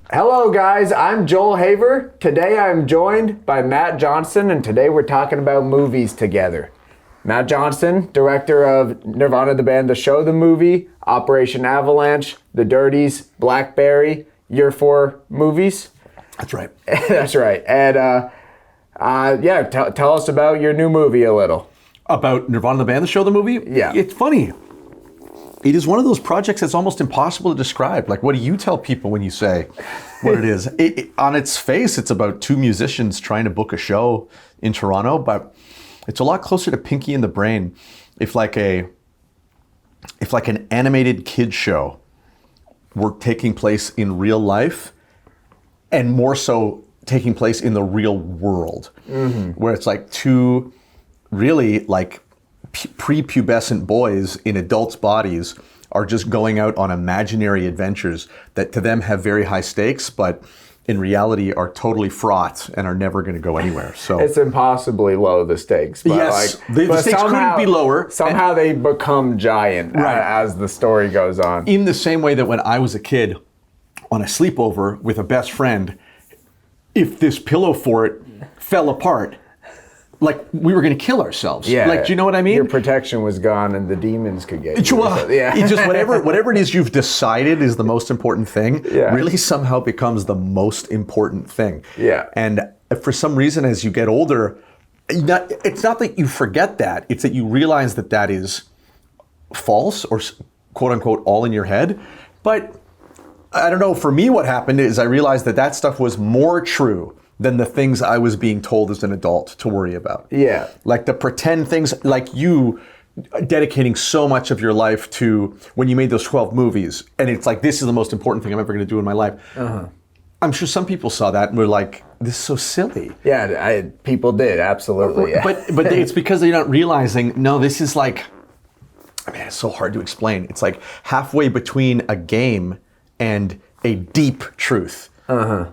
Hello guys, I'm Joel Haver. Today I'm joined by Matt Johnson, and today we're talking about movies together. Matt Johnson, director of Nirvana the band, The Show, the movie, Operation Avalanche, The Dirties, Blackberry, your 4 movies. That's right. That's right. And tell us about your new movie a little. About Nirvana the band, The Show, the movie? Yeah. It's funny. It is one of those projects that's almost impossible to describe. Like, what do you tell people when you say what it is? On its face, it's about 2 musicians trying to book a show in Toronto, but it's a lot closer to Pinky and the Brain. If like an animated kids show were taking place in real life, and more so taking place in the real world, where it's like 2 really like prepubescent boys in adults' bodies are just going out on imaginary adventures that to them have very high stakes, but in reality are totally fraught and are never going to go anywhere. So it's impossibly low, the stakes. But yes, the stakes couldn't be lower. Somehow they become giant as the story goes on. In the same way that when I was a kid on a sleepover with a best friend, if this pillow fort fell apart, like we were going to kill ourselves. Yeah. Like, do you know what I mean? Your protection was gone and the demons could get you. Yeah. It just whatever it is you've decided is the most important thing, really somehow becomes the most important thing. Yeah. And for some reason, as you get older, it's not that you forget that, it's that you realize that that is false or quote unquote all in your head. But I don't know, for me what happened is I realized that that stuff was more true than the things I was being told as an adult to worry about. Yeah. Like the pretend things, like you dedicating so much of your life to when you made those 12 movies, and it's like, this is the most important thing I'm ever going to do in my life. I'm sure some people saw that and were like, this is so silly. Yeah, people did, absolutely. Yeah. But it's because they're not realizing, no, this is like, I mean, it's so hard to explain. It's like halfway between a game and a deep truth.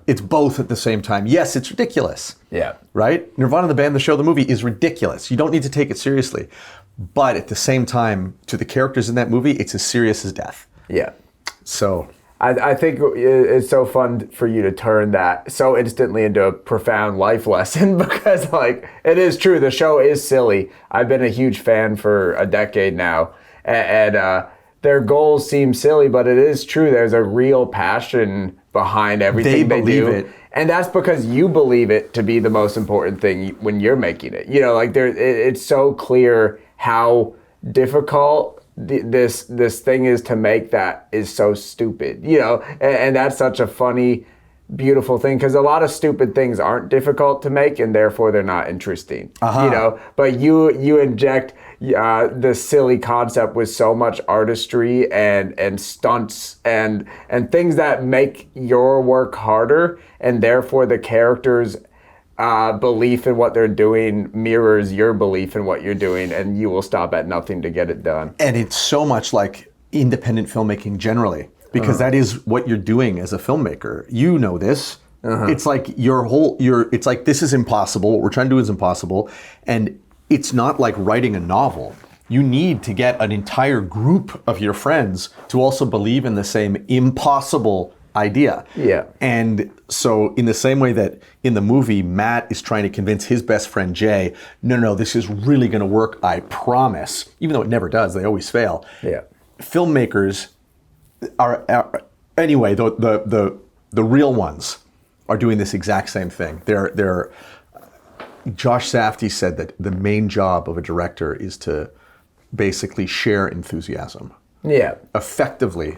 It's both at the same time. Yes, it's ridiculous. Yeah. Right? Nirvana the band, The Show, the movie is ridiculous. You don't need to take it seriously. But at the same time, to the characters in that movie, it's as serious as death. Yeah. So I think it's so fun for you to turn that so instantly into a profound life lesson because, like, it is true. The show is silly. I've been a huge fan for a decade now. And their goals seem silly, but it is true. There's a real passion behind everything they do. It. And that's because you believe it to be the most important thing when you're making it. You know, like it's so clear how difficult this thing is to make that is so stupid. You know, and that's such a funny, beautiful thing because a lot of stupid things aren't difficult to make and therefore they're not interesting. You know, but you inject this silly concept with so much artistry and stunts and things that make your work harder, and therefore the characters' belief in what they're doing mirrors your belief in what you're doing, and you will stop at nothing to get it done. And it's so much like independent filmmaking generally, because that is what you're doing as a filmmaker. You know this. It's like it's like, this is impossible. What we're trying to do is impossible. And it's not like writing a novel. You need to get an entire group of your friends to also believe in the same impossible idea. Yeah. And so in the same way that in the movie, Matt is trying to convince his best friend Jay, no, this is really going to work, I promise. Even though it never does, they always fail. Yeah. Filmmakers are anyway, the real ones are doing this exact same thing. They're Josh Safdie said that the main job of a director is to basically share enthusiasm. Yeah. Effectively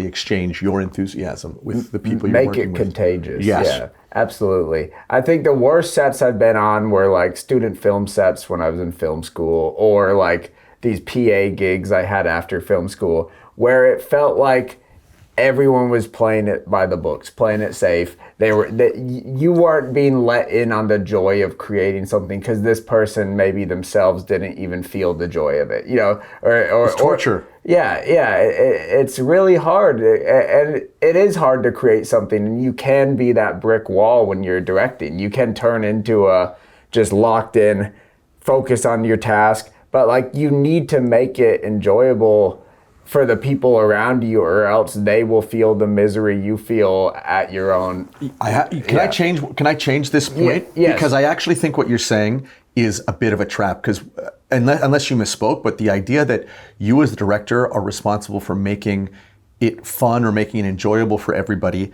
exchange your enthusiasm with the people you're working with. Make it contagious. Yes. Yeah, absolutely. I think the worst sets I've been on were like student film sets when I was in film school, or like these PA gigs I had after film school, where it felt like everyone was playing it by the books, playing it safe. You weren't being let in on the joy of creating something because this person maybe themselves didn't even feel the joy of it, you know, or it's torture. It's really hard, and it is hard to create something, and you can be that brick wall when you're directing. You can turn into a just locked in, focus on your task, but like you need to make it enjoyable for the people around you, or else they will feel the misery you feel at your own. Can I change this point? Yes. Because I actually think what you're saying is a bit of a trap, because unless you misspoke, but the idea that you as the director are responsible for making it fun or making it enjoyable for everybody,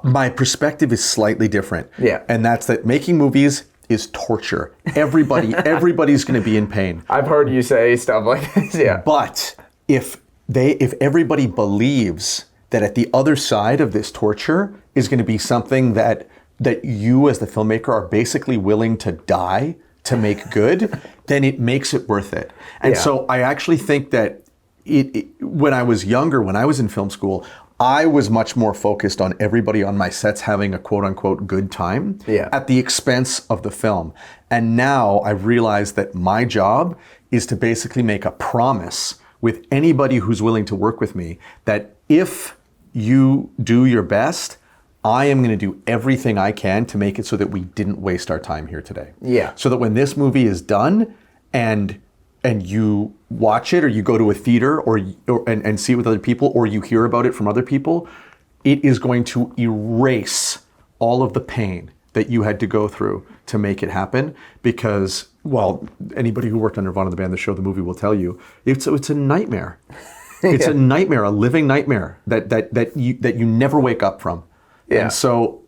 my perspective is slightly different. Yeah. And that's that making movies is torture. Everybody's going to be in pain. I've heard you say stuff like this, yeah. But if everybody believes that at the other side of this torture is going to be something that you as the filmmaker are basically willing to die to make good, then it makes it worth it. And so I actually think that when I was younger, when I was in film school, I was much more focused on everybody on my sets having a quote unquote good time at the expense of the film. And now I've realized that my job is to basically make a promise with anybody who's willing to work with me that if you do your best, I am going to do everything I can to make it so that we didn't waste our time here today. Yeah. So that when this movie is done and you watch it, or you go to a theater and see it with other people, or you hear about it from other people, it is going to erase all of the pain that you had to go through to make it happen. Because, well, anybody who worked on Nirvana, the band, the show, the movie will tell you, it's a nightmare. It's a nightmare, a living nightmare that you never wake up from. Yeah. And so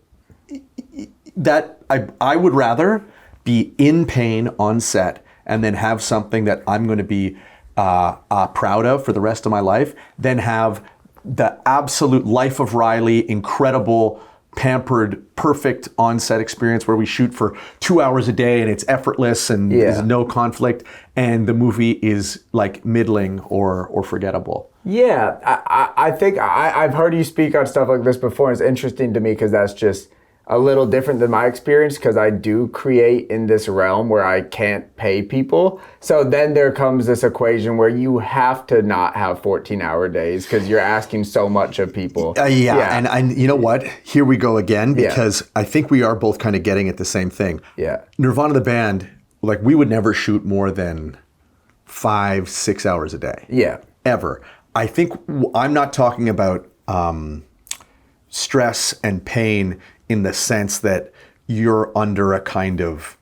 that I would rather be in pain on set and then have something that I'm going to be proud of for the rest of my life, than have the absolute Life of Riley, incredible, pampered, perfect on-set experience where we shoot for 2 hours a day and it's effortless and there's no conflict, and the movie is like middling or forgettable. Yeah, I think I've heard you speak on stuff like this before. It's interesting to me because that's just a little different than my experience, because I do create in this realm where I can't pay people. So then there comes this equation where you have to not have 14-hour days because you're asking so much of people. And you know what? Here we go again, because I think we are both kind of getting at the same thing. Yeah. Nirvana, the band, like, we would never shoot more than 5-6 hours a day. Yeah. Ever. I think I'm not talking about stress and pain in the sense that you're under a kind of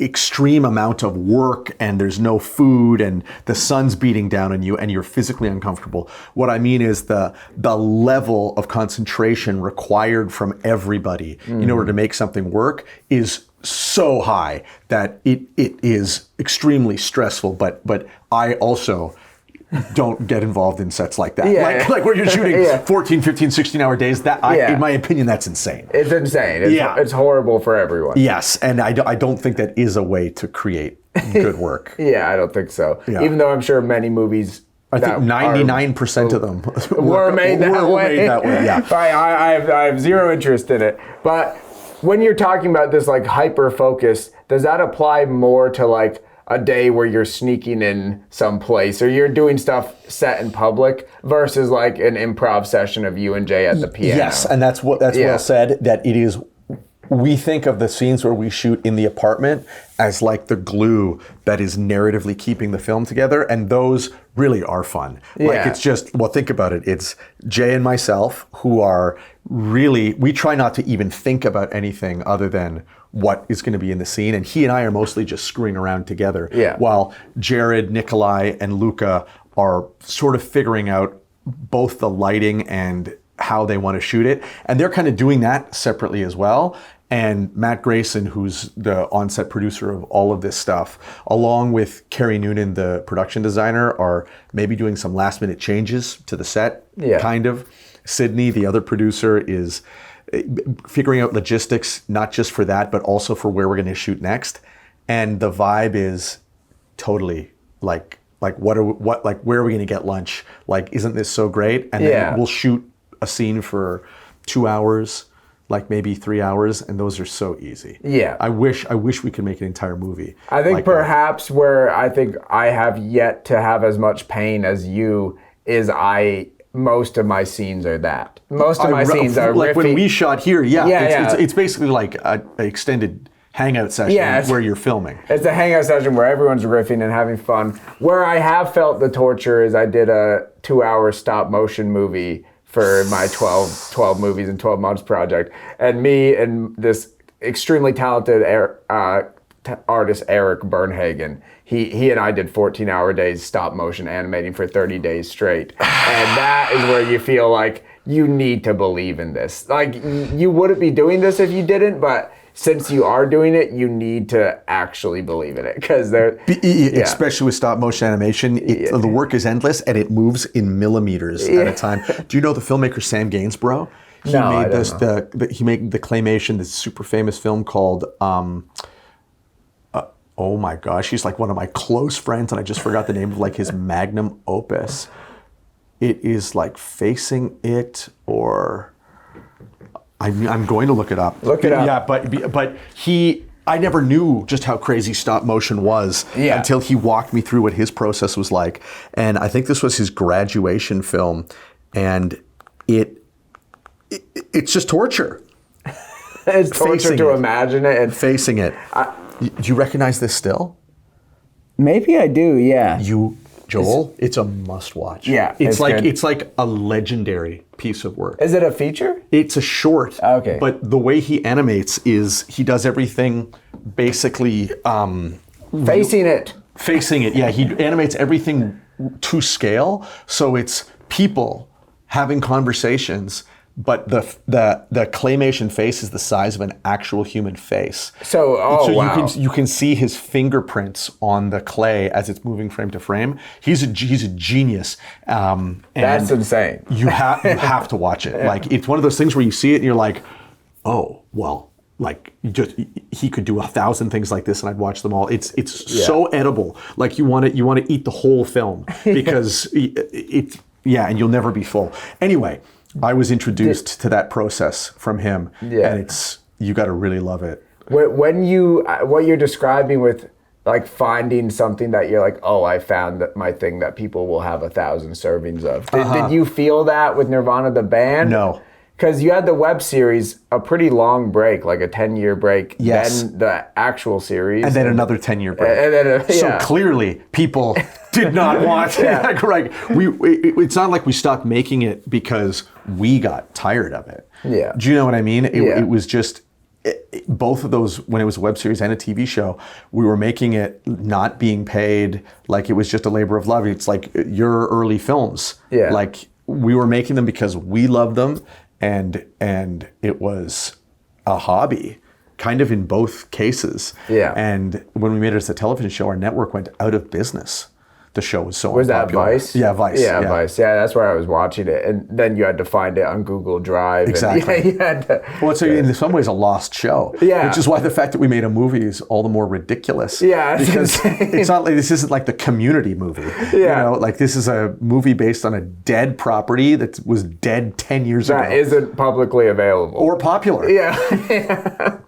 extreme amount of work and there's no food and the sun's beating down on you and you're physically uncomfortable. What I mean is the level of concentration required from everybody in order to make something work is so high that it is extremely stressful. But I also don't get involved in sets like that. Like where you're shooting 14, 15, 16-hour days. In my opinion, that's insane. It's insane. It's horrible for everyone. Yes, and I don't think that is a way to create good work. I don't think so. Yeah. Even though I'm sure many movies, I think 99% of them were made that way. Yeah. I have zero interest in it. But when you're talking about this like hyper focus, does that apply more to like a day where you're sneaking in someplace or you're doing stuff set in public versus like an improv session of you and Jay at the piano? Yes, and that's well said, that it is. We think of the scenes where we shoot in the apartment as like the glue that is narratively keeping the film together, and those really are fun. Like, it's just, well, think about it. It's Jay and myself who are really, we try not to even think about anything other than what is going to be in the scene, and he and I are mostly just screwing around together. While Jared, Nikolai, and Luca are sort of figuring out both the lighting and how they want to shoot it, and they're kind of doing that separately as well. And Matt Grayson, who's the on-set producer of all of this stuff, along with Carrie Noonan, the production designer, are maybe doing some last-minute changes to the set, kind of. Sydney, the other producer, is figuring out logistics, not just for that, but also for where we're going to shoot next. And the vibe is totally like where are we going to get lunch? Like, isn't this so great? And then we'll shoot a scene for 2 hours, like maybe 3 hours, and those are so easy. I wish we could make an entire movie. I think like perhaps that. Where I think I have yet to have as much pain as you is most of my scenes are scenes are like riffing. when we shot here. It's basically like an extended hangout session where you're filming. It's a hangout session where everyone's riffing and having fun. Where I have felt the torture is I did a 2-hour stop motion movie for my 12 movies in 12 months project. And me and this extremely talented artist, Eric Bernhagen, he and I did 14-hour days stop motion animating for 30 days straight. And that is where you feel like you need to believe in this. Like, you wouldn't be doing this if you didn't, but since you are doing it, you need to actually believe in it, because especially with stop motion animation, the work is endless and it moves in millimeters at a time. Do you know the filmmaker Sam Gainsborough? He made he made the claymation, this super famous film called oh my gosh, he's like one of my close friends, and I just forgot the name of like his magnum opus. It is like Facing It, or I'm going to look it up. Look it up. Yeah, but I never knew just how crazy stop motion was until he walked me through what his process was like. And I think this was his graduation film, and it's just torture. It's torture to imagine it. And facing it. Do you recognize this still? Maybe I do, yeah. Joel, it's a must-watch. Yeah, it's like a legendary piece of work. Is it a feature? It's a short. Okay. But the way he animates is he does everything basically Facing it. Facing it, yeah. He animates everything to scale, so it's people having conversations, but the claymation face is the size of an actual human face. So wow. you can see his fingerprints on the clay as it's moving frame to frame. He's a genius. And that's insane. You have to watch it. Like, it's one of those things where you see it and you're like, oh well, like, he could do 1,000 things like this and I'd watch them all. It's so edible. Like, you want to eat the whole film because and you'll never be full. Anyway, I was introduced to that process from him, and you got to really love it. When what you're describing with like finding something that you're like, oh, I found my thing that people will have 1,000 servings of. Did you feel that with Nirvana the band? No. Because you had the web series, a pretty long break, like a 10-year break, yes. Then the actual series. And then another 10-year break. So clearly, people did not want it. Like, it's not like we stopped making it because we got tired of it. Yeah. Do you know what I mean? It was just, both of those, when it was a web series and a TV show, we were making it not being paid, like it was just a labor of love. It's like your early films. Yeah. Like, we were making them because we loved them. And it was a hobby, kind of in both cases. Yeah. And when we made it as a television show, our network went out of business. The show was so Was unpopular. that Vice? Yeah, Vice. Yeah, Vice. Yeah, that's where I was watching it. And then you had to find it on Google Drive. Exactly. And, you had to, well, it's in some ways a lost show. Yeah. Which is why the fact that we made a movie is all the more ridiculous. Yeah. Because it's not like, this isn't like the Community movie. Yeah. You know, like, this is a movie based on a dead property that was dead 10 years ago. That isn't publicly available. Or popular. Yeah.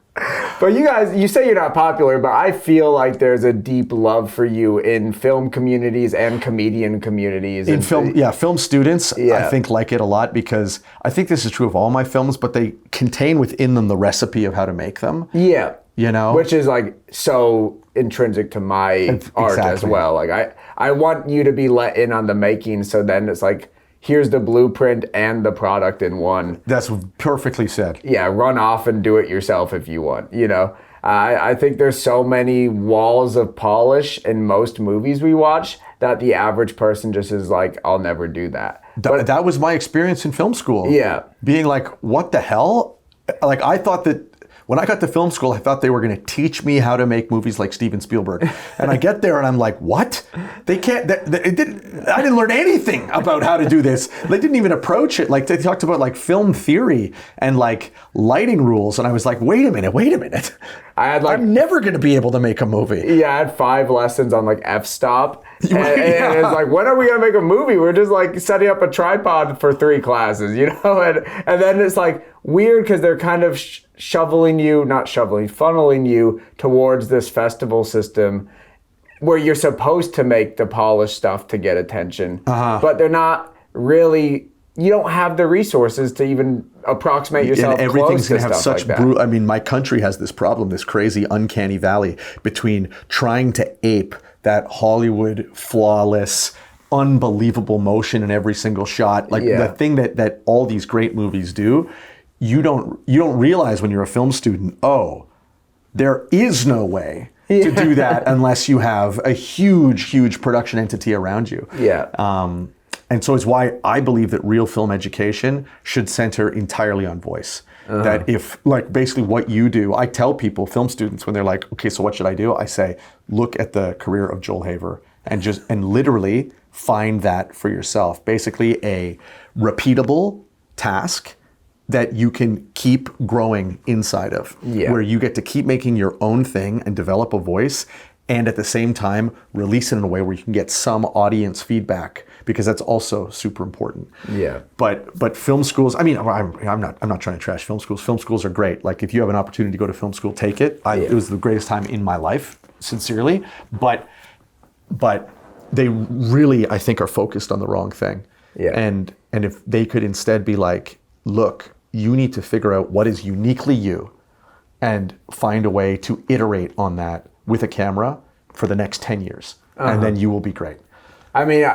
But you guys, you say you're not popular, but I feel like there's a deep love for you in film communities and comedian communities. In film students, I think, like it a lot, because I think this is true of all my films, but they contain within them the recipe of how to make them. Yeah. You know? Which is like so intrinsic to my art as well. Like, I want you to be let in on the making, so then it's like, here's the blueprint and the product in one. That's perfectly said. Yeah, run off and do it yourself if you want, you know? I think there's so many walls of polish in most movies we watch that the average person just is like, I'll never do that. But that was my experience in film school. Yeah. Being like, what the hell? Like, I thought that when I got to film school, I thought they were going to teach me how to make movies like Steven Spielberg. And I get there and I'm like, what? They can't, I didn't learn anything about how to do this. They didn't even approach it. Like, they talked about like film theory and like lighting rules. And I was like, wait a minute. I'm never going to be able to make a movie. Yeah, I had 5 lessons on like f-stop. And it's like, when are we going to make a movie? We're just like setting up a tripod for 3 classes, you know? And then it's like weird because they're kind of funneling you towards this festival system where you're supposed to make the polished stuff to get attention, but they're not really, you don't have the resources to even approximate yourself and everything's close to going to have stuff such like that. I mean, my country has this problem, this crazy uncanny valley between trying to ape that Hollywood flawless, unbelievable motion in every single shot, like the thing that all these great movies do. You don't realize when you're a film student, there is no way to do that unless you have a huge production entity around you. And so it's why I believe that real film education should center entirely on voice. That if, like, basically what you do, I tell people, film students, when they're like, okay, so what should I do? I say, look at the career of Joel Haver and literally find that for yourself. Basically a repeatable task that you can keep growing inside of, where you get to keep making your own thing and develop a voice, and at the same time release it in a way where you can get some audience feedback, because that's also super important. But film schools, I mean, I'm not trying to trash film schools. Film schools are great. Like, if you have an opportunity to go to film school, take it. It was the greatest time in my life, sincerely. But they really, I think, are focused on the wrong thing. And if they could instead be like, look, you need to figure out what is uniquely you and find a way to iterate on that with a camera for the next 10 years. And then you will be great. I mean,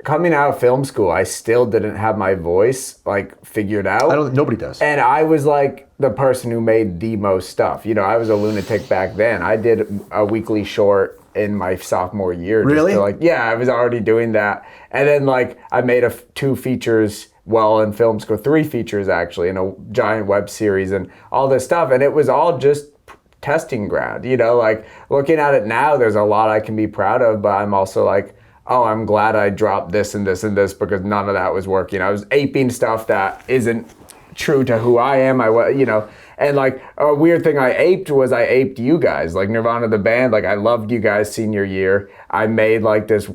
coming out of film school, I still didn't have my voice like figured out. Nobody does. And I was like the person who made the most stuff. You know, I was a lunatic back then. I did a weekly short in my sophomore year. Really? I was already doing that. And then like I made 2 features in film school, 3 features actually, in a giant web series and all this stuff. And it was all just testing ground, you know, like looking at it now, there's a lot I can be proud of, but I'm also like, I'm glad I dropped this and this and this, because none of that was working. I was aping stuff that isn't true to who I am. And like a weird thing I aped you guys, like Nirvana the band. Like, I loved you guys senior year. I made like this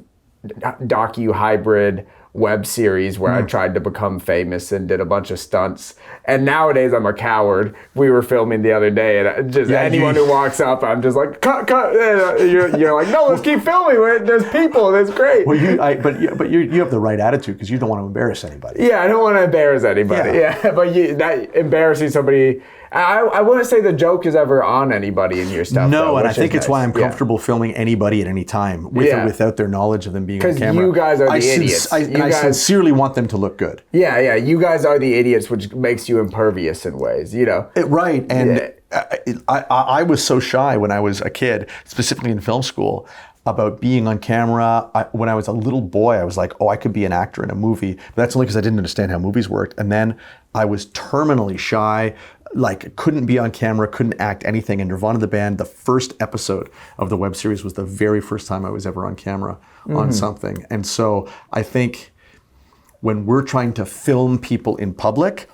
docu-hybrid web series where I tried to become famous and did a bunch of stunts. And nowadays I'm a coward. We were filming the other day, and just anyone who walks up, I'm just like, cut. You're like, no, let's keep filming. There's people. That's great. Well, you have the right attitude, because you don't want to embarrass anybody. Yeah, I don't want to embarrass anybody. But that embarrassing somebody. I wouldn't say the joke is ever on anybody in your stuff. No, and I think it's why I'm comfortable filming anybody at any time, with or without their knowledge of them being on camera. Because you guys are the idiots. I sincerely want them to look good. Yeah, you guys are the idiots, which makes you impervious in ways, you know. Right, and I was so shy when I was a kid, specifically in film school, about being on camera. When I was a little boy, I was like, I could be an actor in a movie. But that's only because I didn't understand how movies worked. And then I was terminally shy, like couldn't be on camera, couldn't act anything. And Nirvana the band, the first episode of the web series was the very first time I was ever on camera on something. And so I think when we're trying to film people in public,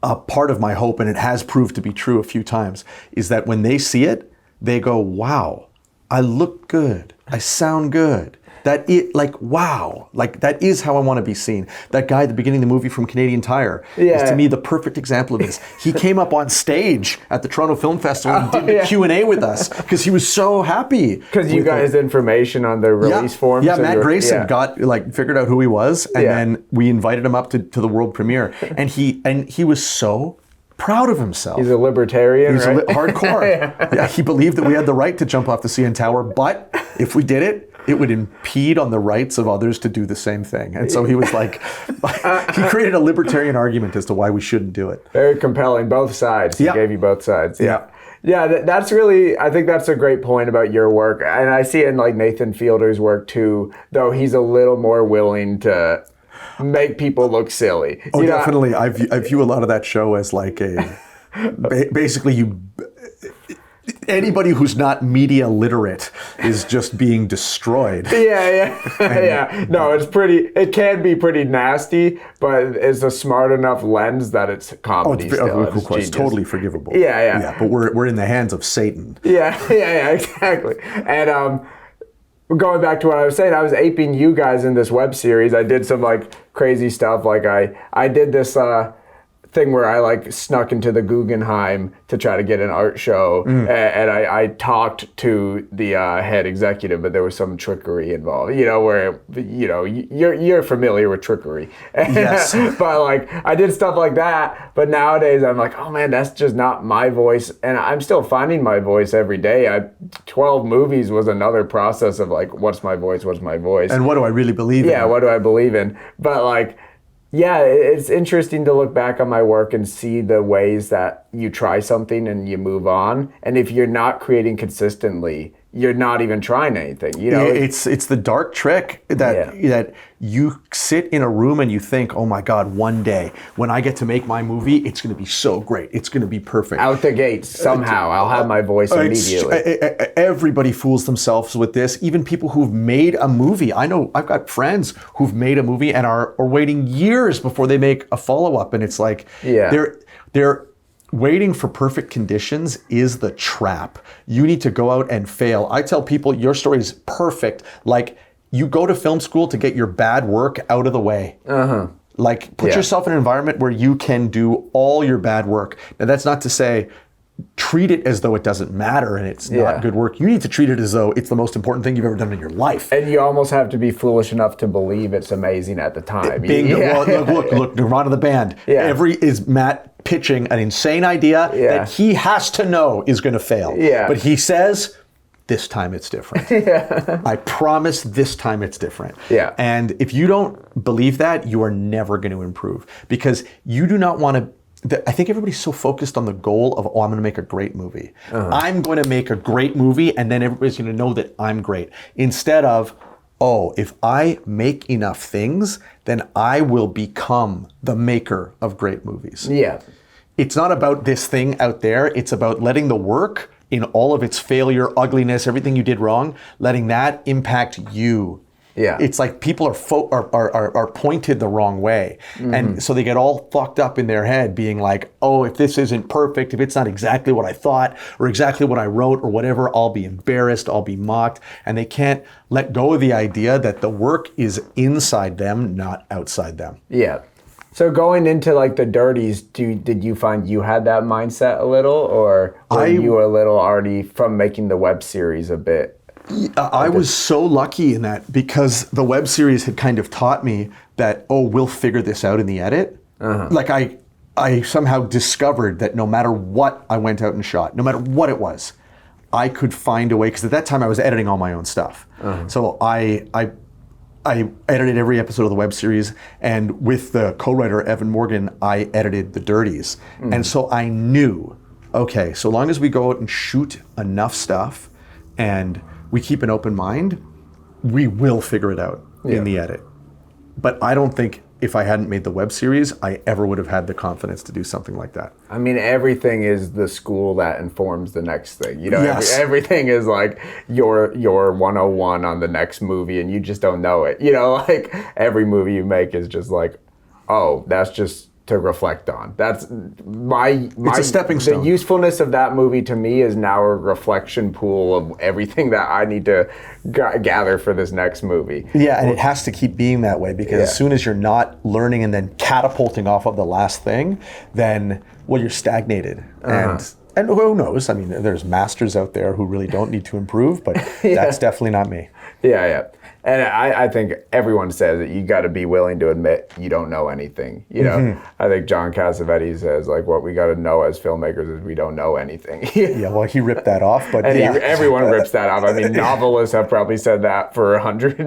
a part of my hope, and it has proved to be true a few times, is that when they see it, they go, wow, I look good, I sound good. That is how I want to be seen. That guy at the beginning of the movie from Canadian Tire is, to me, the perfect example of this. He came up on stage at the Toronto Film Festival and did the Q&A with us, because he was so happy. Because you got his information on the release forms. Yeah, Matt Grayson figured out who he was, and then we invited him up to the world premiere. And he was so proud of himself. He's a libertarian, right? Hardcore. He believed that we had the right to jump off the CN Tower, but if we did it, it would impede on the rights of others to do the same thing. And so he was like, he created a libertarian argument as to why we shouldn't do it. Very compelling, both sides. He gave you both sides. Yeah, that's really, I think that's a great point about your work. And I see it in like Nathan Fielder's work too, though he's a little more willing to make people look silly. Definitely. I view a lot of that show as like basically anybody who's not media literate is just being destroyed. No, it can be pretty nasty, but it's a smart enough lens that it's comedy still. Of course, it's totally forgivable. Yeah, but we're in the hands of Satan. Yeah, exactly. And going back to what I was saying, I was aping you guys in this web series. I did some like crazy stuff. Like I did this thing where I like snuck into the Guggenheim to try to get an art show, and I talked to the head executive, but there was some trickery involved. Where you're familiar with trickery. Yes. But like I did stuff like that. But nowadays I'm like, oh man, that's just not my voice, and I'm still finding my voice every day. 12 movies was another process of like, what's my voice? What's my voice? And what do I really believe in? Yeah, what do I believe in? But like. Yeah, it's interesting to look back on my work and see the ways that you try something and you move on. And if you're not creating consistently, you're not even trying anything. It's the dark trick that you sit in a room and you think, oh my God, one day when I get to make my movie, it's going to be so great. It's going to be perfect. Out the gates, somehow, I'll have my voice immediately. Everybody fools themselves with this. Even people who've made a movie. I know I've got friends who've made a movie and are waiting years before they make a follow-up. And it's like, they're waiting for perfect conditions is the trap. You need to go out and fail. I tell people your story is perfect. Like you go to film school to get your bad work out of the way. Like put yourself in an environment where you can do all your bad work. Now that's not to say treat it as though it doesn't matter and it's not good work. You need to treat it as though it's the most important thing you've ever done in your life. And you almost have to be foolish enough to believe it's amazing at the time. Well, look, Nirvana the band. Is Matt pitching an insane idea that he has to know is going to fail. But he says, this time it's different. I promise this time it's different. And if you don't believe that, you are never going to improve because you do not want to. I think everybody's so focused on the goal of, I'm going to make a great movie. I'm going to make a great movie and then everybody's going to know that I'm great. Instead of, if I make enough things, then I will become the maker of great movies. It's not about this thing out there. It's about letting the work in all of its failure, ugliness, everything you did wrong, letting that impact you. It's like people are pointed the wrong way. And so they get all fucked up in their head being like, if this isn't perfect, if it's not exactly what I thought or exactly what I wrote or whatever, I'll be embarrassed, I'll be mocked. And they can't let go of the idea that the work is inside them, not outside them. So going into like the dirties, did you find you had that mindset a little, or were you a little already from making the web series a bit? I was so lucky in that because the web series had kind of taught me that, we'll figure this out in the edit. Like I somehow discovered that no matter what I went out and shot, no matter what it was, I could find a way, because at that time I was editing all my own stuff. So I edited every episode of the web series, and with the co-writer Evan Morgan, I edited the dirties. And so I knew, so long as we go out and shoot enough stuff and we keep an open mind, we will figure it out in the edit. But I don't think if I hadn't made the web series, I ever would have had the confidence to do something like that. I mean, everything is the school that informs the next thing. Everything is like your 101 on the next movie, and you just don't know it. Like every movie you make is just like, that's just to reflect on. That's it's a stepping stone. The usefulness of that movie to me is now a reflection pool of everything that I need to gather for this next movie. And it has to keep being that way, because as soon as you're not learning and then catapulting off of the last thing, then you're stagnated. And who knows? I mean, there's masters out there who really don't need to improve, but that's definitely not me. And I think everyone says that you got to be willing to admit you don't know anything. I think John Cassavetes says like what we got to know as filmmakers is we don't know anything. He ripped that off, but everyone rips that off. I mean, novelists have probably said that for hundreds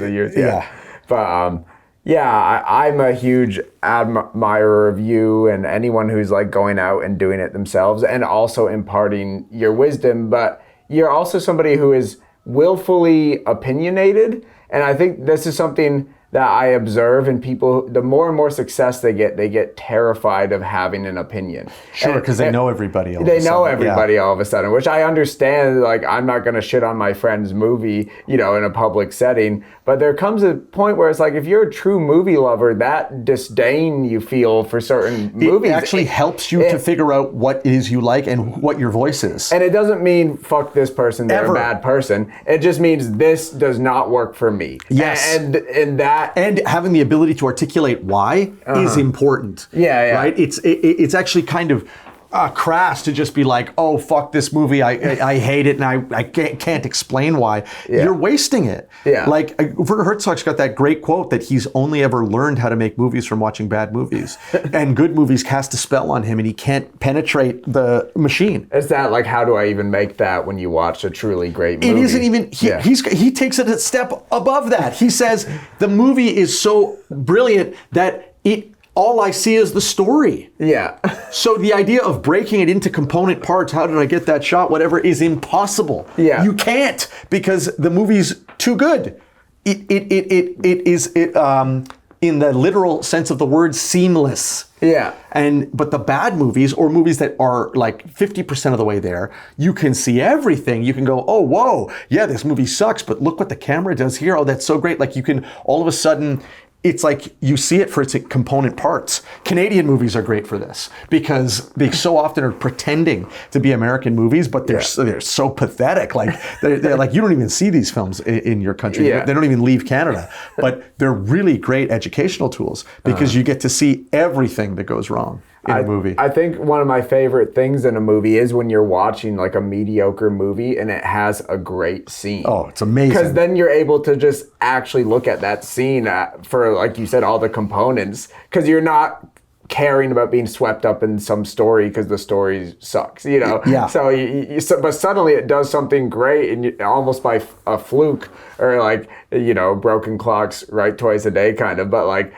of years. But I'm a huge admirer of you and anyone who's like going out and doing it themselves and also imparting your wisdom. But you're also somebody who is willfully opinionated, and I think this is something that I observe in people. The more and more success they get terrified of having an opinion. Sure, because they know everybody. All of a sudden, which I understand. Like, I'm not going to shit on my friend's movie, in a public setting. But there comes a point where it's like, if you're a true movie lover, that disdain you feel for certain movies actually helps you to figure out what it is you like and what your voice is. And it doesn't mean fuck this person, they're a bad person. It just means this does not work for me. Yes, and that. that and having the ability to articulate why is important. Yeah. Right? It's actually kind of crass to just be like, oh, fuck this movie, I hate it, and I can't explain why. You're wasting it. Yeah. Like, Werner Herzog's got that great quote that he's only ever learned how to make movies from watching bad movies. And good movies cast a spell on him, and he can't penetrate the machine. Is that like, how do I even make that when you watch a truly great movie? It isn't even, he takes it a step above that. He says, the movie is so brilliant that all I see is the story. Yeah. So the idea of breaking it into component parts, how did I get that shot, whatever, is impossible. Yeah. You can't, because the movie's too good. It is in the literal sense of the word, seamless. Yeah. But the bad movies, or movies that are like 50% of the way there, you can see everything. You can go, oh, whoa, yeah, this movie sucks, but look what the camera does here. Oh, that's so great. Like, you can all of a sudden, it's like you see it for its component parts. Canadian movies are great for this because they so often are pretending to be American movies, but they're so pathetic. Like, they're like, you don't even see these films in your country. Yeah. They don't even leave Canada. But they're really great educational tools because you get to see everything that goes wrong in a movie. I think one of my favorite things in a movie is when you're watching like a mediocre movie and it has a great scene. Oh, it's amazing. Because then you're able to just actually look at that scene for, like you said, all the components. Because you're not caring about being swept up in some story because the story sucks, you know? Yeah. So, but suddenly it does something great, and almost by a fluke, or like, you know, broken clocks right twice a day kind of. But like,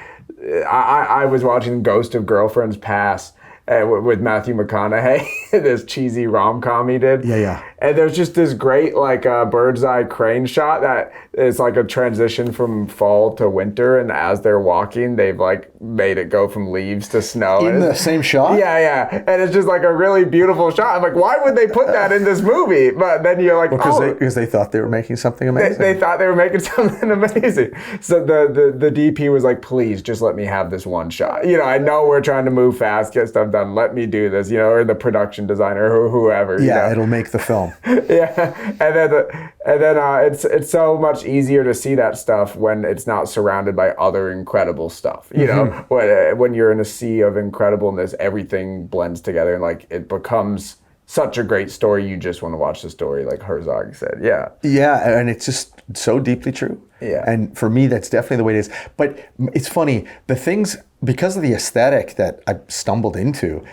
I was watching Ghost of Girlfriends Past with Matthew McConaughey, this cheesy rom-com he did. Yeah. And there's just this great like bird's eye crane shot that is like a transition from fall to winter, and as they're walking, they've like made it go from leaves to snow. In the same shot? Yeah. And it's just like a really beautiful shot. I'm like, why would they put that in this movie? But then you're like, because they thought they were making something amazing. They thought they were making something amazing. So the DP was like, please just let me have this one shot. You know, I know we're trying to move fast, get stuff done. Let me do this, you know, or the production designer or whoever. Yeah, you know? it'll make the film. Yeah, and then it's so much easier to see that stuff when it's not surrounded by other incredible stuff. You know, when you're in a sea of incredibleness, everything blends together, and like it becomes such a great story. You just want to watch the story, like Herzog said. Yeah. Yeah, and it's just so deeply true. Yeah. And for me, that's definitely the way it is. But it's funny, the things, because of the aesthetic that I stumbled into,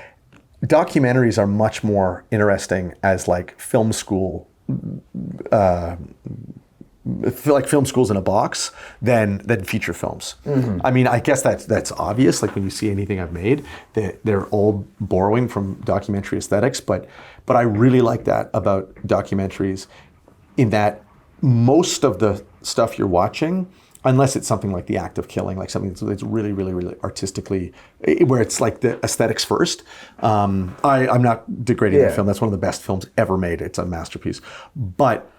documentaries are much more interesting as like film school, like film schools in a box than feature films. Mm-hmm. I mean, I guess that's obvious. Like when you see anything I've made, they're all borrowing from documentary aesthetics. But I really like that about documentaries, in that most of the stuff you're watching, unless it's something like The Act of Killing, like something that's really, really, really artistically, where it's like the aesthetics first. I'm not degrading the film. That's one of the best films ever made. It's a masterpiece. But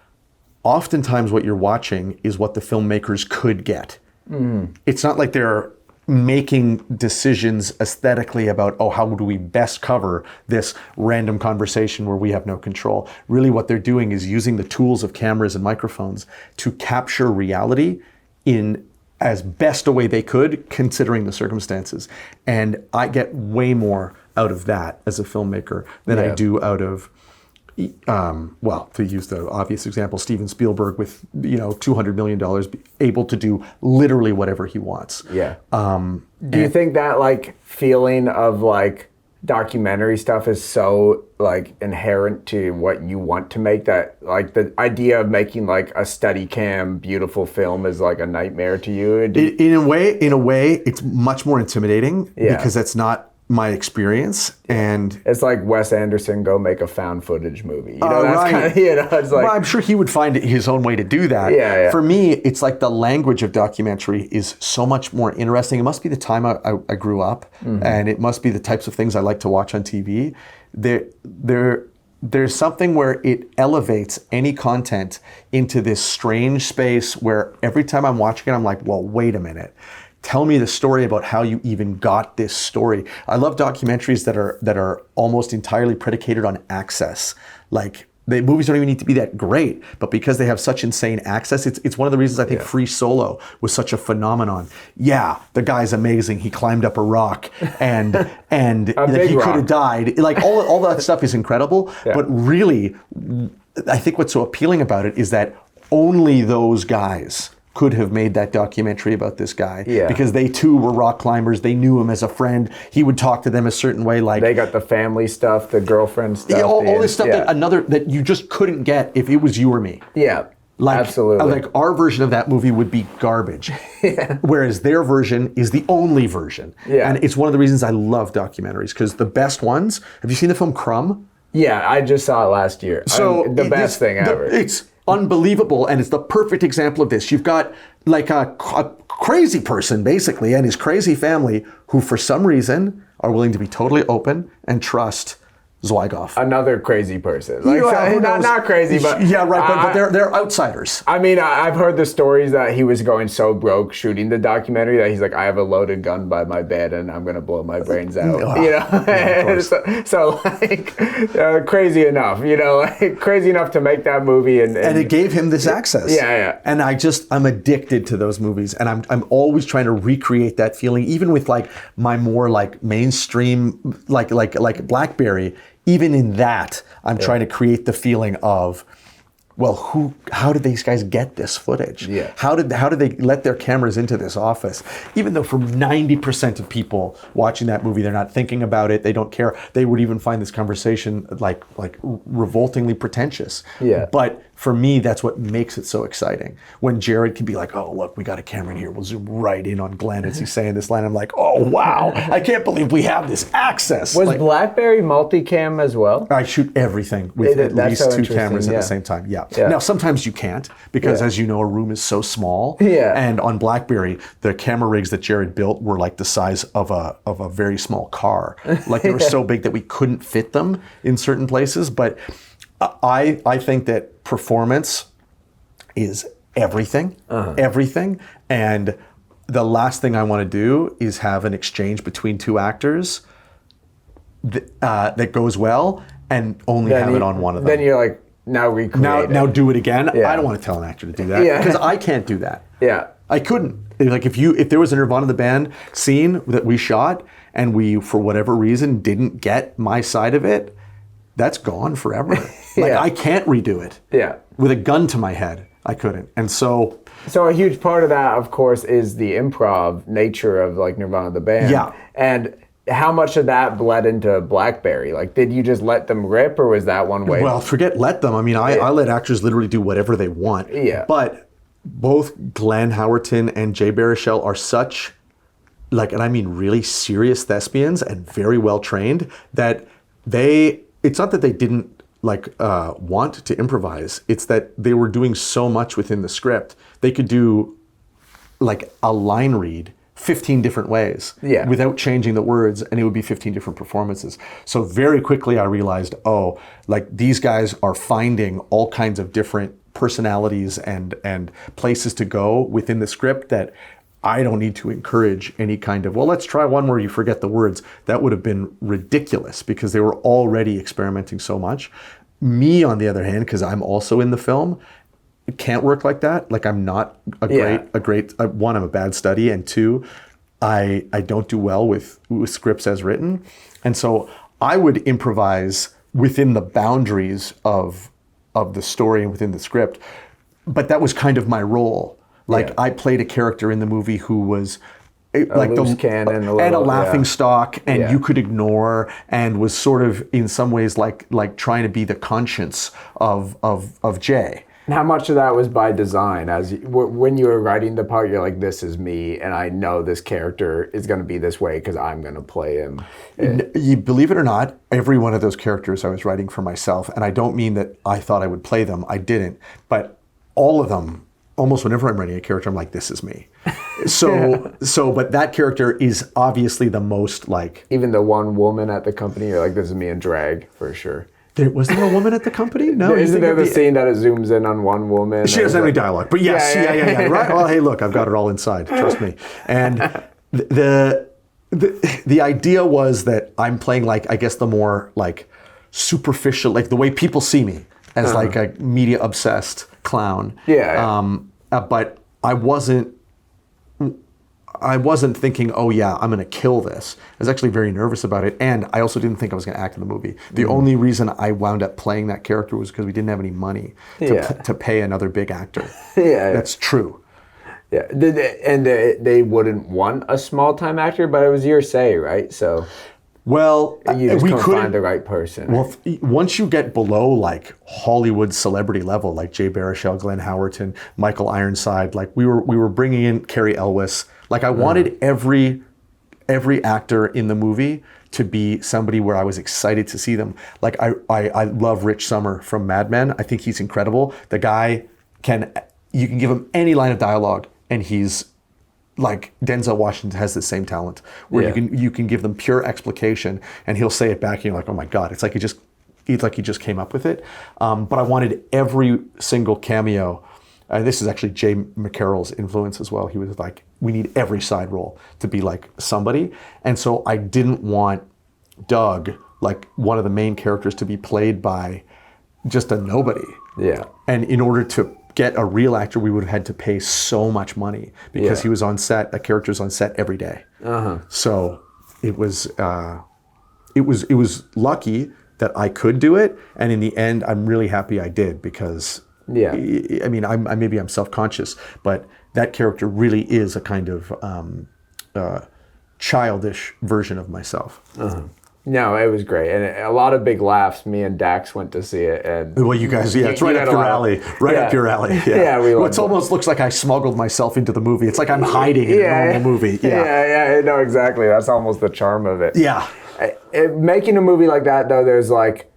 oftentimes what you're watching is what the filmmakers could get. Mm. It's not like they're making decisions aesthetically about, oh, how do we best cover this random conversation where we have no control. Really what they're doing is using the tools of cameras and microphones to capture reality in as best a way they could, considering the circumstances. And I get way more out of that as a filmmaker than I do out of, to use the obvious example, Steven Spielberg with, $200 million, able to do literally whatever he wants. Yeah. Do you think that like feeling of like documentary stuff is so like inherent to what you want to make, that like the idea of making like a Steadicam beautiful film is like a nightmare to you? In a way, it's much more intimidating because that's not my experience, and it's like Wes Anderson go make a found footage movie. That's kind of, it's like. Well, I'm sure he would find his own way to do that. Yeah. For me, it's like the language of documentary is so much more interesting. It must be the time I grew up, and it must be the types of things I like to watch on TV. There's something where it elevates any content into this strange space where every time I'm watching it, I'm like, well, wait a minute. Tell me the story about how you even got this story. I love documentaries that are almost entirely predicated on access. Like The movies don't even need to be that great, but because they have such insane access, it's one of the reasons I think Free Solo was such a phenomenon. Yeah, the guy's amazing. He climbed up a rock and like, he could have died. Like all that stuff is incredible, but really, I think what's so appealing about it is that only those guys could have made that documentary about this guy because they too were rock climbers. They knew him as a friend. He would talk to them a certain way. Like they got the family stuff, the girlfriend stuff, all this stuff that you just couldn't get if it was you or me. Yeah, like, absolutely. Like our version of that movie would be garbage, whereas their version is the only version. Yeah, and it's one of the reasons I love documentaries because the best ones. Have you seen the film Crumb? Yeah, I just saw it last year. So the best thing ever. It's unbelievable, and it's the perfect example of this. You've got like a crazy person basically and his crazy family who for some reason are willing to be totally open and trust Zwigoff. Another crazy person. Like, not crazy, but... Yeah, right, but they're outsiders. I mean, I've heard the stories that he was going so broke shooting the documentary that he's like, I have a loaded gun by my bed and I'm going to blow my brains out. You know? Yeah, so crazy enough, you know? Like, crazy enough to make that movie. And it gave him this access. Yeah. And I'm addicted to those movies. And I'm always trying to recreate that feeling, even with like my more like mainstream, like Blackberry. Even in that, I'm trying to create the feeling of, well, how did these guys get this footage? Yeah. How did they let their cameras into this office? Even though for 90% of people watching that movie, they're not thinking about it, they don't care. They would even find this conversation like revoltingly pretentious. Yeah. But for me, that's what makes it so exciting. When Jared can be like, oh, look, we got a camera in here. We'll zoom right in on Glenn as he's saying this line. I'm like, oh, wow. I can't believe we have this access. Was Blackberry multicam as well? I shoot everything with at least two cameras at the same time. Yeah. Now, sometimes you can't because, as you know, a room is so small. Yeah. And on Blackberry, the camera rigs that Jared built were like the size of a very small car. Like they were so big that we couldn't fit them in certain places. But I think that performance is everything, everything. And the last thing I want to do is have an exchange between two actors that goes well and only have it on one of them. Then you're like, now recreate now do it again. Yeah. I don't want to tell an actor to do that because I can't do that. Yeah. I couldn't. Like if there was a Nirvana the band scene that we shot and we, for whatever reason, didn't get my side of it, that's gone forever. Like I can't redo it. Yeah. With a gun to my head, I couldn't. And so a huge part of that, of course, is the improv nature of like Nirvana the band. Yeah. And how much of that bled into Blackberry? Like, did you just let them rip, or was that one way? Well, forget let them. I mean, I let actors literally do whatever they want. Yeah. But both Glenn Howerton and Jay Baruchel are such, like, and I mean really serious thespians and very well trained that it's not that they didn't want to improvise. It's that they were doing so much within the script. They could do like a line read 15 different ways without changing the words, and it would be 15 different performances. So very quickly I realized, these guys are finding all kinds of different personalities and places to go within the script that I don't need to encourage any kind of, let's try one where you forget the words. That would have been ridiculous because they were already experimenting so much. Me, on the other hand, because I'm also in the film, it can't work like that. Like I'm not a great, one, I'm a bad study, and two, I don't do well with scripts as written. And so I would improvise within the boundaries of the story and within the script. But that was kind of my role. Like I played a character in the movie who was like loose cannon, and a laughing stock, and you could ignore, and was sort of in some ways like trying to be the conscience of Jay. And how much of that was by design? When you were writing the part, you're like, this is me, and I know this character is going to be this way because I'm going to play him. You believe it or not, every one of those characters I was writing for myself, and I don't mean that I thought I would play them. I didn't. But all of them, almost whenever I'm writing a character, I'm like, this is me. But that character is obviously the most like... Even the one woman at the company, you're like, this is me in drag, for sure. Was there a woman at the company? No. Isn't there the scene that it zooms in on one woman? She doesn't have any dialogue. But yes, yeah. Right? Well, hey, look, I've got it all inside. Trust me. And the idea was that I'm playing like, I guess, the more like superficial, like the way people see me. as like a media obsessed clown. Yeah. But I wasn't thinking, oh yeah, I'm going to kill this. I was actually very nervous about it. And I also didn't think I was going to act in the movie. The only reason I wound up playing that character was because we didn't have any money to pay another big actor. Yeah. That's true. Yeah. They wouldn't want a small time actor, but it was your say, right? So Well, you just we couldn't couldn't find the right person. Well, once you get below like Hollywood celebrity level, like Jay Baruchel, Glenn Howerton, Michael Ironside, like we were bringing in Carrie Elwes. Like I wanted every actor in the movie to be somebody where I was excited to see them. Like I love Rich Sommer from Mad Men. I think he's incredible. The guy you can give him any line of dialogue and he's like Denzel Washington has the same talent where you can give them pure explication and he'll say it back and you're like, oh my God, it's like he just came up with it. But I wanted every single cameo. This is actually Jay McCarroll's influence as well. He was like, we need every side role to be like somebody. And so I didn't want Doug, like one of the main characters, to be played by just a nobody. Yeah. And in order to get a real actor, we would have had to pay so much money because he was on set, a character's on set every day. So it was lucky that I could do it. And in the end, I'm really happy I did because I mean, maybe I'm self-conscious, but that character really is a kind of childish version of myself. No, it was great, and a lot of big laughs. Me and Dax went to see it, and well, you guys, it's right up your alley, up your alley. Yeah, it almost looks like I smuggled myself into the movie. It's like I'm hiding in a normal movie. Yeah, no, exactly. That's almost the charm of it. Yeah, making a movie like that though, there's like,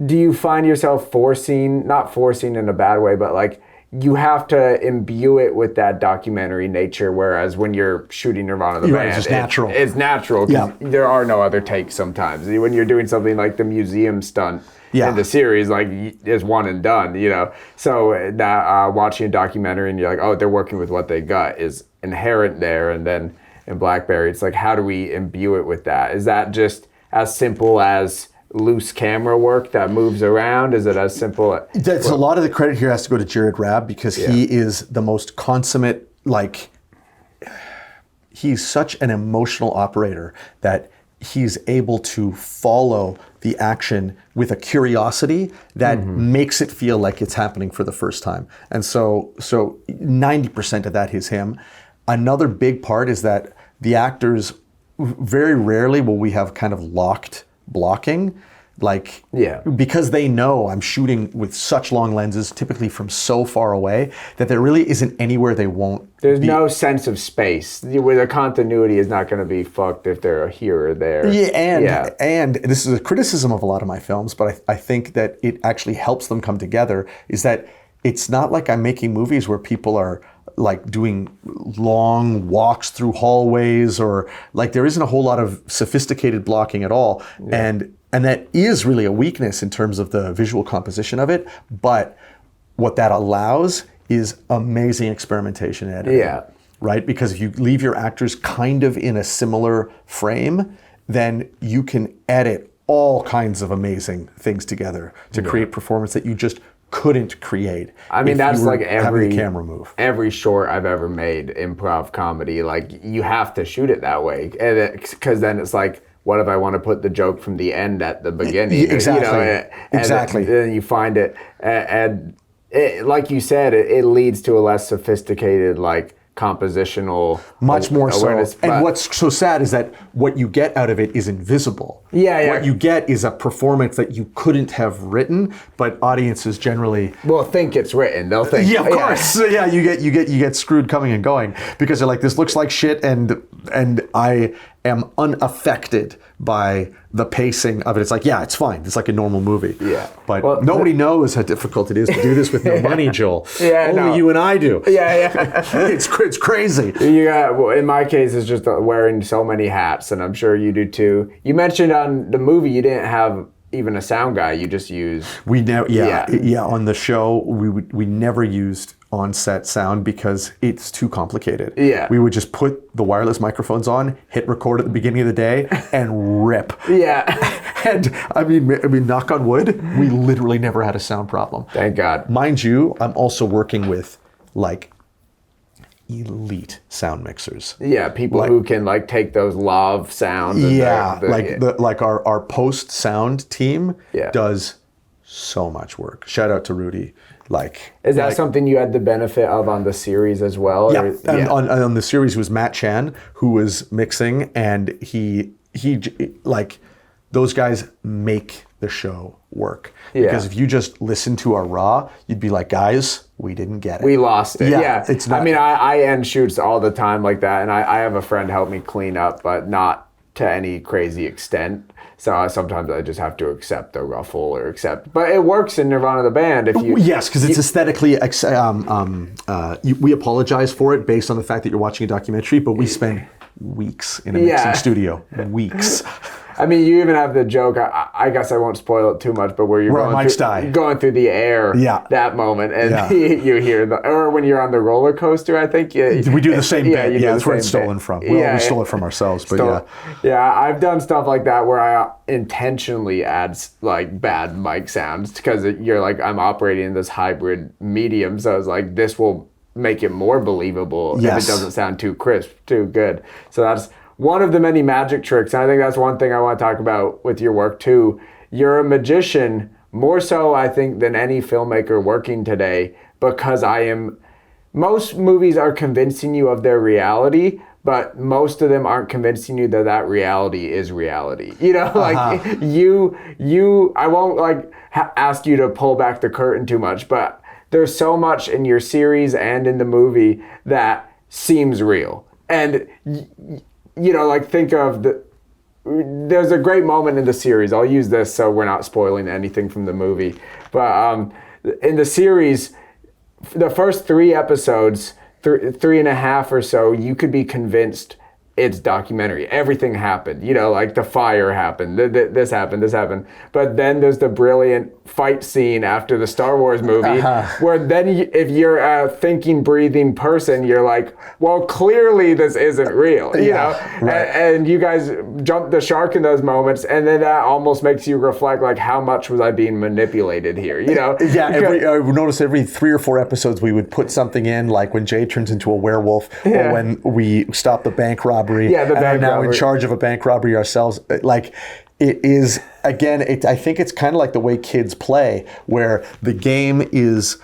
do you find yourself not forcing in a bad way, but like you have to imbue it with that documentary nature, whereas when you're shooting Nirvana the band, it's just natural. It's natural. There are no other takes sometimes. When you're doing something like the museum stunt in the series, like it's one and done, you know. So that watching a documentary and you're like, oh, they're working with what they got is inherent there. And then in Blackberry, it's like, how do we imbue it with that? Is that just as simple as loose camera work that moves around? Is it as simple? That's a lot of the credit here has to go to Jared Rabb because he is the most consummate, like he's such an emotional operator that he's able to follow the action with a curiosity that makes it feel like it's happening for the first time. And so 90% of that is him. Another big part is that the actors, very rarely will we have kind of locked blocking, because they know I'm shooting with such long lenses, typically from so far away, that there really isn't anywhere they won't There's no sense of space where the continuity is not going to be fucked if they're here or there. And this is a criticism of a lot of my films, but I think that it actually helps them come together, is that it's not like I'm making movies where people are like doing long walks through hallways, or like there isn't a whole lot of sophisticated blocking at all. And that is really a weakness in terms of the visual composition of it. But what that allows is amazing experimentation in editing. Right? Because if you leave your actors kind of in a similar frame, then you can edit all kinds of amazing things together to create performance that you just couldn't create. I mean, that's like every camera move. Every short I've ever made, improv comedy, like you have to shoot it that way, because then it's like, what if I want to put the joke from the end at the beginning? Exactly. Exactly. Then you find it, and like you said, it leads to a less sophisticated, like, compositional much more awareness. So. And what's so sad is that what you get out of it is invisible. What you get is a performance that you couldn't have written, but audiences generally think it's written. They'll think, of course. You get screwed coming and going because they're like, this looks like shit, and I am unaffected by the pacing of it. It's like, it's fine. It's like a normal movie. But nobody knows how difficult it is to do this with no money, Joel. Only you and I do. It's crazy. You got, in my case, it's just wearing so many hats, and I'm sure you do too. You mentioned on the movie you didn't have even a sound guy. You just used. We never. On the show we never used on-set sound because it's too complicated. Yeah. We would just put the wireless microphones on, hit record at the beginning of the day, and rip. Yeah. And I mean, knock on wood, we literally never had a sound problem. Thank God. Mind you, I'm also working with like elite sound mixers. Yeah, people who can like take those lav sounds. And like our post sound team Yeah. does so much work. Shout out to Rudy. Is that something you had the benefit of on the series as well? Yeah, or, and on the series was Matt Chan, who was mixing, and he like those guys make the show work. Because if you just listen to our raw, you'd be like, guys, we didn't get it. We lost it. Yeah. It's not, I mean, I end shoots all the time like that, and I have a friend help me clean up, but not to any crazy extent. So sometimes I just have to accept the ruffle or accept. But it works in Nirvana the band if you... Yes, because it's aesthetically... we apologize for it based on the fact that you're watching a documentary, but we spend weeks in a mixing studio. Weeks. I mean, you even have the joke, I guess I won't spoil it too much, but where you're going through the air that moment, and you hear or when you're on the roller coaster, I think. We do the same bit. Yeah, that's where it's stolen bit. from. Well, we stole it from ourselves, but Yeah, I've done stuff like that where I intentionally add like bad mic sounds because you're like, I'm operating in this hybrid medium, so I was like, this will make it more believable if it doesn't sound too crisp, too good. So that's one of the many magic tricks. And I think that's one thing I want to talk about with your work too. You're a magician, more so I think than any filmmaker working today, because most movies are convincing you of their reality, but most of them aren't convincing you that reality is reality. You know, like I won't like ask you to pull back the curtain too much, but there's so much in your series and in the movie that seems real. And you know, like think of there's a great moment in the series. I'll use this so we're not spoiling anything from the movie. But in the series, the first 3 episodes, 3.5 or so, you could be convinced it's documentary. Everything happened. You know, like the fire happened, this happened. But then there's the brilliant fight scene after the Star Wars movie, where then if you're a thinking, breathing person, you're like, well, clearly this isn't real, you know? Right. And you guys jump the shark in those moments, and then that almost makes you reflect, like, how much was I being manipulated here, you know? Yeah, I noticed every 3 or 4 episodes we would put something in, like when Jay turns into a werewolf, or when we stop the bank robbery. Yeah, the bank and are now robbery. In charge of a bank robbery ourselves. Like, it is, again, I think it's kind of like the way kids play, where the game is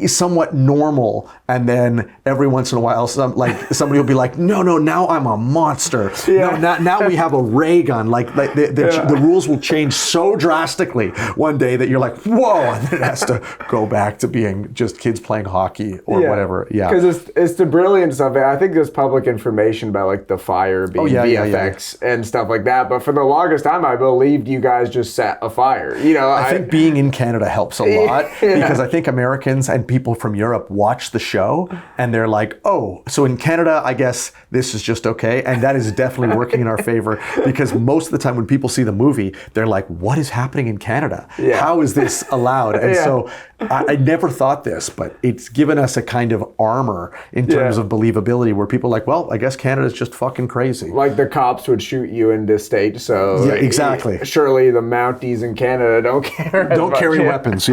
somewhat normal, and then every once in a while somebody will be like, no, now I'm a monster. No, now we have a ray gun. Like the rules will change so drastically one day that you're like, whoa, and then it has to go back to being just kids playing hockey or whatever. Yeah, because it's the brilliance of it. I think there's public information about like the fire being VFX and stuff like that, but for the longest time I believed you guys just set a fire. You know, I think being in Canada helps a lot because I think Americans and people from Europe watch the show and they're like, oh, so in Canada, I guess this is just okay. And that is definitely working in our favor, because most of the time when people see the movie, they're like, what is happening in Canada? How is this allowed? And so I never thought this, but it's given us a kind of armor in terms of believability, where people are like, well, I guess Canada's just fucking crazy. Like the cops would shoot you in this state, so exactly. Surely the Mounties in Canada don't care. Don't carry weapons.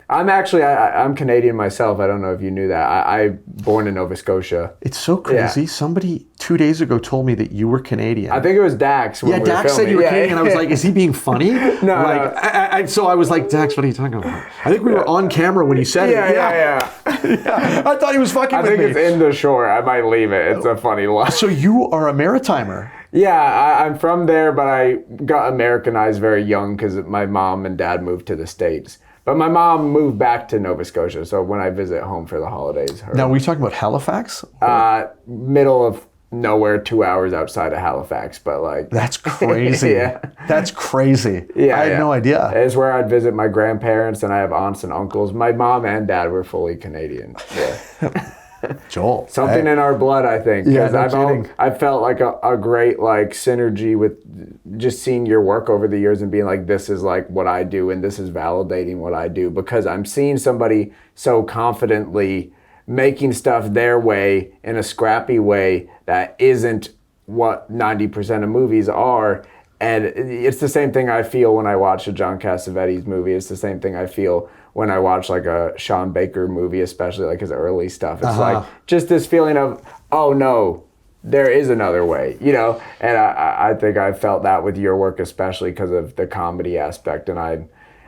I'm Canadian myself. I don't know if you knew that. I born in Nova Scotia. It's so crazy. Somebody 2 days ago told me that you were Canadian. I think it was Dax. When we Dax said you were Canadian. I was like, is he being funny? No. So I was like, Dax, what are you talking about? I think we were on camera when he said it. Yeah. I thought he was fucking with me. I think it's in the shore. I might leave it. It's a funny line. So you are a maritimer. Yeah, I'm from there, but I got Americanized very young because my mom and dad moved to the States. But my mom moved back to Nova Scotia, so when I visit home for the holidays. Now, were you talking about Halifax? Middle of nowhere, 2 hours outside of Halifax, but like... That's crazy. That's crazy. I had no idea. It's where I'd visit my grandparents, and I have aunts and uncles. My mom and dad were fully Canadian. Joel. Something in our blood, I think. Yeah, Because no I've felt like a great like synergy with just seeing your work over the years and being like, this is like what I do and this is validating what I do, because I'm seeing somebody so confidently making stuff their way in a scrappy way that isn't what 90% of movies are. And it's the same thing I feel when I watch a John Cassavetes movie. It's the same thing I feel when I watch like a Sean Baker movie, especially like his early stuff. It's like just this feeling of, oh no, there is another way, you know? And I think I felt that with your work, especially because of the comedy aspect. And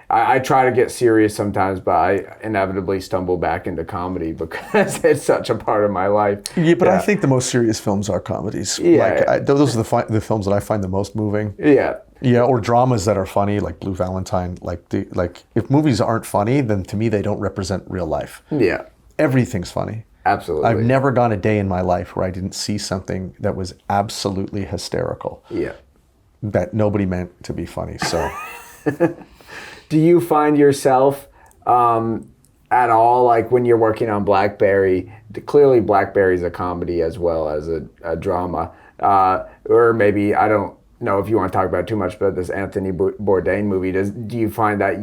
I try to get serious sometimes, but I inevitably stumble back into comedy because it's such a part of my life. Yeah, but I think the most serious films are comedies. Yeah. Like, those are the films that I find the most moving. Yeah. Yeah, or dramas that are funny, like Blue Valentine. Like if movies aren't funny, then to me they don't represent real life. Yeah. Everything's funny. Absolutely. I've never gone a day in my life where I didn't see something that was absolutely hysterical. Yeah. That nobody meant to be funny. So. Do you find yourself at all, like when you're working on Blackberry, clearly Blackberry's a comedy as well as a drama, or maybe, I don't know if you want to talk about too much, but this Anthony Bourdain movie, do you find that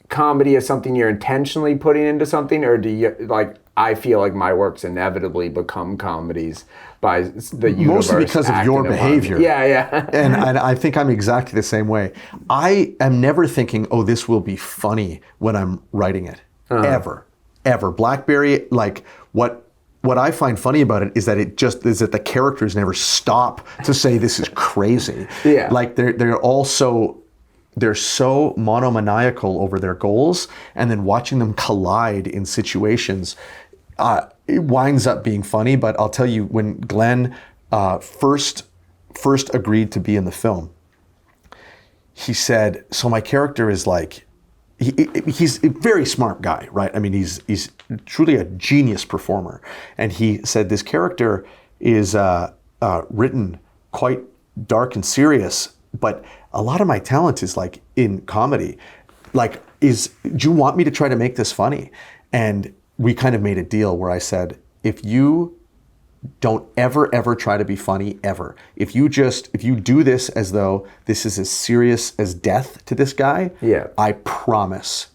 comedy is something you're intentionally putting into something, or do you, like, I feel like my works inevitably become comedies by the universe. Mostly because of your behavior. Yeah. and I think I'm exactly the same way. I am never thinking, oh, this will be funny when I'm writing it. Ever. Blackberry, like, what I find funny about it is that the characters never stop to say this is crazy. Yeah. Like they're so monomaniacal over their goals, and then watching them collide in situations, it winds up being funny. But I'll tell you, when Glenn first agreed to be in the film, he said, so my character is like, he's a very smart guy, right? I mean, he's truly a genius performer. And he said, this character is written quite dark and serious, but a lot of my talent is like in comedy. Like, do you want me to try to make this funny? And we kind of made a deal where I said, if you don't ever try to be funny, ever. If you do this as though this is as serious as death to this guy, yeah, I promise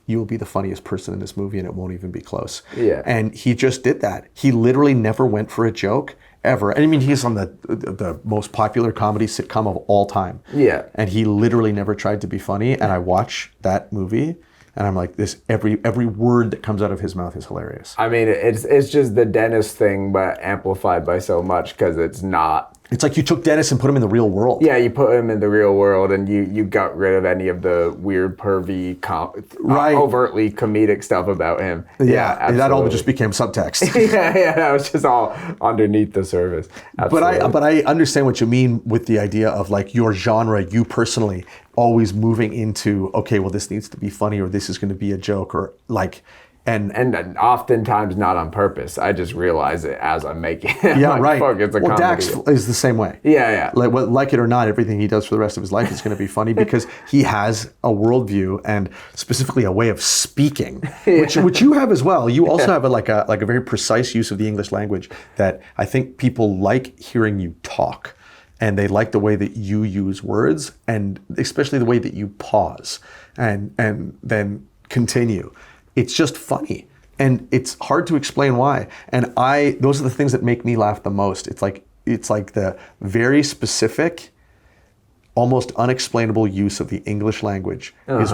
you will be the funniest person in this movie and it won't even be close. Yeah. And he just did that. He literally never went for a joke, ever. I mean, he's on the most popular comedy sitcom of all time. Yeah. And he literally never tried to be funny. And I watch that movie and I'm like, this every word that comes out of his mouth is hilarious. I mean, it's just the Dennis thing, but amplified by so much, because it's not. It's like you took Dennis and put him in the real world. Yeah, you put him in the real world, and you got rid of any of the weird, pervy, overtly comedic stuff about him. Yeah, that all just became subtext. yeah, that was just all underneath the surface. Absolutely. But I understand what you mean with the idea of like your genre, you personally always moving into, okay, well, this needs to be funny, or this is going to be a joke, or like. And oftentimes not on purpose. I just realize it as I'm making it. Yeah, like, right. Fuck, it's a well, comedy. Dax is the same way. Yeah. Like it or not, everything he does for the rest of his life is going to be funny because he has a worldview and specifically a way of speaking, which you have as well. You also have a very precise use of the English language that I think people like hearing you talk. And they like the way that you use words, and especially the way that you pause and then continue. It's just funny, and it's hard to explain why. And those are the things that make me laugh the most. It's like the very specific, almost unexplainable use of the English language is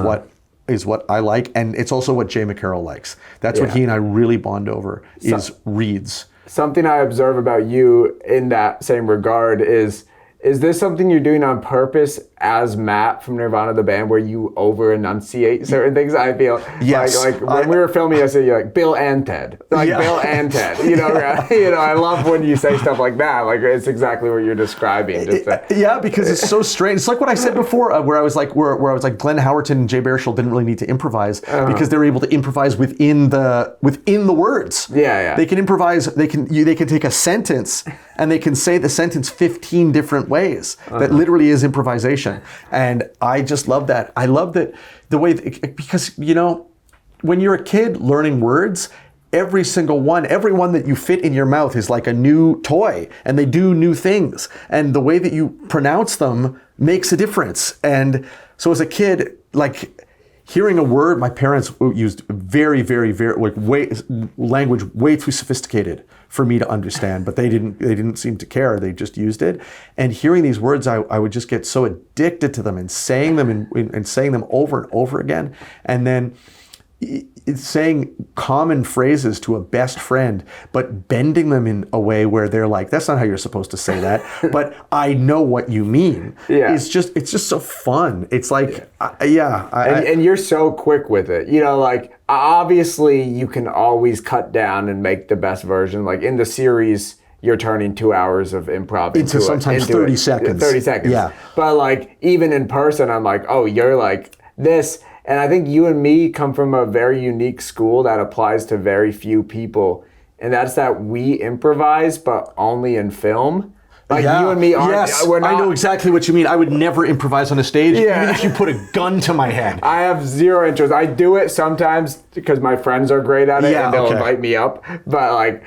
what I like, and it's also what Jay McCarroll likes. That's what he and I really bond over, is reads. Something I observe about you in that same regard is this something you're doing on purpose as Matt from Nirvana, the band, where you over-enunciate certain things? I feel like when we were filming, I said, you're like Bill and Ted. Bill and Ted. I love when you say stuff like that. Like, it's exactly what you're describing. Because it's so strange. It's like what I said before, where I was like Glenn Howerton and Jay Baruchel didn't really need to improvise because they were able to improvise within the words. Yeah. They can improvise. They can take a sentence and they can say the sentence 15 different ways. That literally is improvisation. And I just love that. I love that the way, because, when you're a kid learning words, every one that you fit in your mouth is like a new toy, and they do new things, and the way that you pronounce them makes a difference. And so as a kid, like hearing a word, my parents used very, very, very language way too sophisticated for me to understand, but they didn't seem to care. They just used it. And hearing these words, I would just get so addicted to them and saying them and saying them over and over again. And then saying common phrases to a best friend, but bending them in a way where they're like, that's not how you're supposed to say that, but I know what you mean. Yeah. It's just so fun. It's like, and you're so quick with it. You know, like, obviously you can always cut down and make the best version. Like in the series, you're turning 2 hours of improv into sometimes 30 seconds. 30 seconds. Yeah. But like, even in person, I'm like, oh, you're like this. And I think you and me come from a very unique school that applies to very few people. And that's that we improvise, but only in film. Like you and me aren't. Yes, we're not, I know exactly what you mean. I would never improvise on a stage, even if you put a gun to my head. I have zero interest. I do it sometimes because my friends are great at it and they'll invite me up. But like,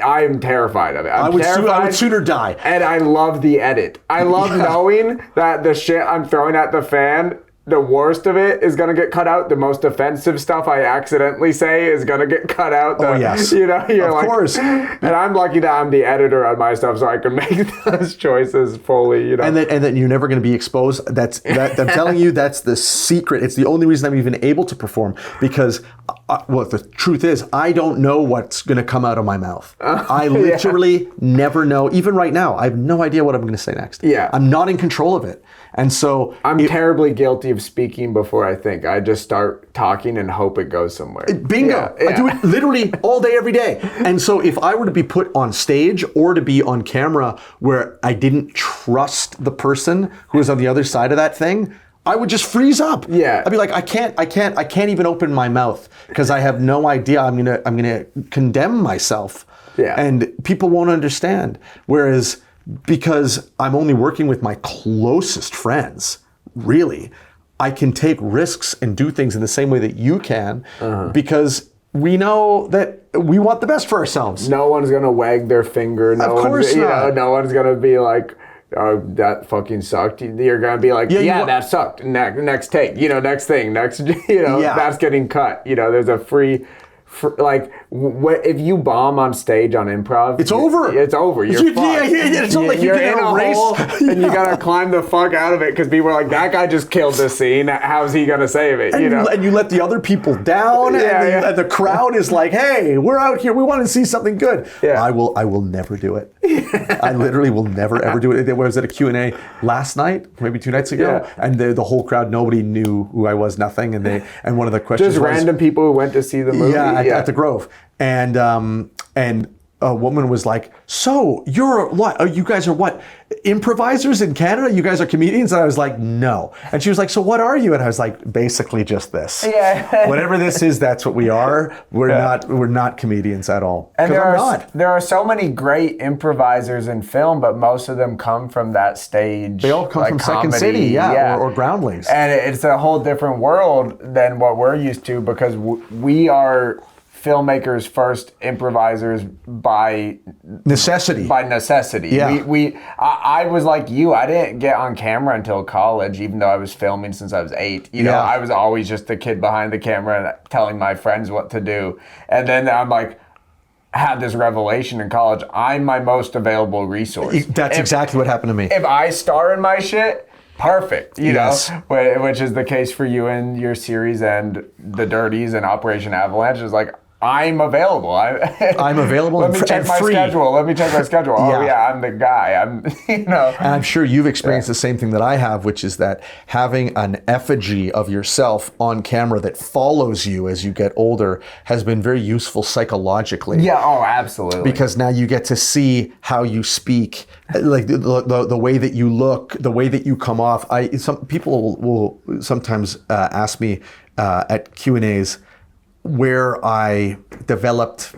I am terrified of it. I would sooner die. And I love the edit. I love knowing that the shit I'm throwing at the fan, the worst of it is going to get cut out. The most offensive stuff I accidentally say is going to get cut out. Yes. You know, you're of course. And I'm lucky that I'm the editor on my stuff so I can make those choices fully, you know. And then you're never going to be exposed. I'm telling you, that's the secret. It's the only reason I'm even able to perform, because the truth is, I don't know what's going to come out of my mouth. I literally never know. Even right now, I have no idea what I'm going to say next. Yeah. I'm not in control of it. And so I'm terribly guilty of speaking before I think. I just start talking and hope it goes somewhere. Bingo. Yeah. I do it literally all day, every day. And so if I were to be put on stage or to be on camera where I didn't trust the person who was on the other side of that thing, I would just freeze up. Yeah. I'd be like, I can't even open my mouth because I have no idea. I'm gonna condemn myself. Yeah. And people won't understand. Whereas because I'm only working with my closest friends, really, I can take risks and do things in the same way that you can, because we know that we want the best for ourselves. No one's gonna wag their finger. Of course not. No one's gonna be like, oh, that fucking sucked. You're gonna be like, that sucked. Next take. Next thing. That's getting cut. There's a free. If you bomb on stage on improv, it's over. It's over. You're fucked. It's not like you're in a race and you gotta climb the fuck out of it because people are like, that guy just killed the scene. How's he gonna save it? And you let the other people down, and the crowd is like, hey, we're out here. We want to see something good. Yeah. I will never do it. I literally will never ever do it. There was at a Q&A last night, maybe 2 nights ago, and the whole crowd, nobody knew who I was, nothing, and one of the questions just was, random people who went to see the movie. At the Grove, and a woman was like, so you're what? You guys are what? Improvisers in Canada? You guys are comedians? And I was like, no. And she was like, so what are you? And I was like, basically just this. Yeah. Whatever this is, that's what we are. We're not comedians at all. And there are so many great improvisers in film, but most of them come from that stage. They all come from comedy, Second City, or Groundlings. And it's a whole different world than what we're used to, because we are filmmakers first, improvisers by necessity. Yeah. I was like you. I didn't get on camera until college, even though I was filming since I was 8. I was always just the kid behind the camera and telling my friends what to do. And then I'm like, had this revelation in college. I'm my most available resource. That's exactly what happened to me. If I star in my shit, perfect, yes. Which is the case for you and your series and The Dirties and Operation Avalanche. Is like, I'm available. I'm available. Let me check my schedule. Oh yeah, I'm the guy. And I'm sure you've experienced the same thing that I have, which is that having an effigy of yourself on camera that follows you as you get older has been very useful psychologically. Yeah. Oh, absolutely. Because now you get to see how you speak, like the way that you look, the way that you come off. Some people will sometimes ask me at Q&As where I developed,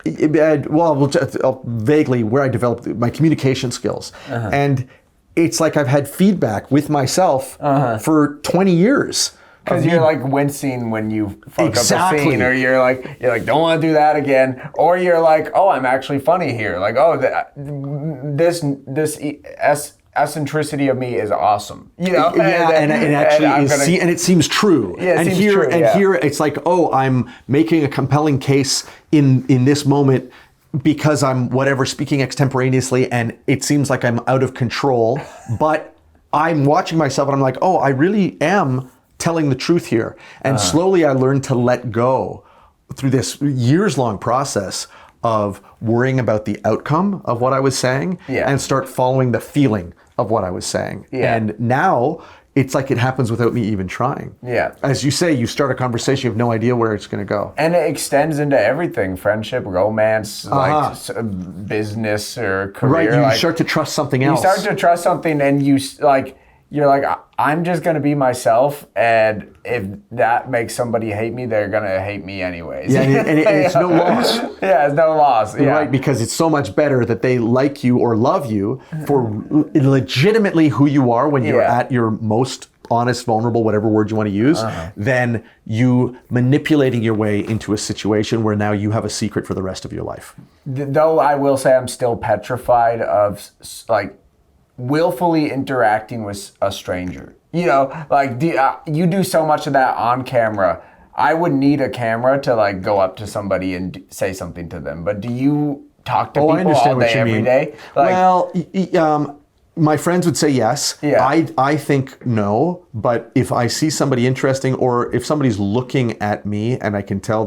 vaguely where I developed my communication skills. And it's like I've had feedback with myself for 20 years Because you're like wincing when you fuck Exactly. up a scene, or you're like don't want to do that again, or you're like, oh, I'm actually funny here. Like, oh, this eccentricity of me is awesome. Yeah, and actually and it seems true. Yeah, and here it's like, oh, I'm making a compelling case in this moment because I'm whatever speaking extemporaneously, and it seems like I'm out of control, but I'm watching myself and I'm like, oh, I really am telling the truth here. And slowly I learned to let go through this years-long process of worrying about the outcome of what I was saying and start following the feeling of what I was saying. Yeah. And now it's like it happens without me even trying. Yeah. As you say, you start a conversation, you have no idea where it's going to go. And it extends into everything: friendship, romance, like business or career. Right, you like, start to trust something else. You start to trust something, and you're like, I'm just gonna be myself, and if that makes somebody hate me, they're gonna hate me anyways. Yeah, and it's no loss. Yeah, it's no loss. Yeah. Right, because it's so much better that they like you or love you for legitimately who you are when you're at your most honest, vulnerable, whatever word you want to use, than you manipulating your way into a situation where now you have a secret for the rest of your life. Though I will say I'm still petrified of like willfully interacting with a stranger. Like you do so much of that on camera. I would need a camera to like go up to somebody and say something to them. But do you talk to people all day, every day? Like, well, my friends would say yes. Yeah. I think no. But if I see somebody interesting, or if somebody's looking at me and I can tell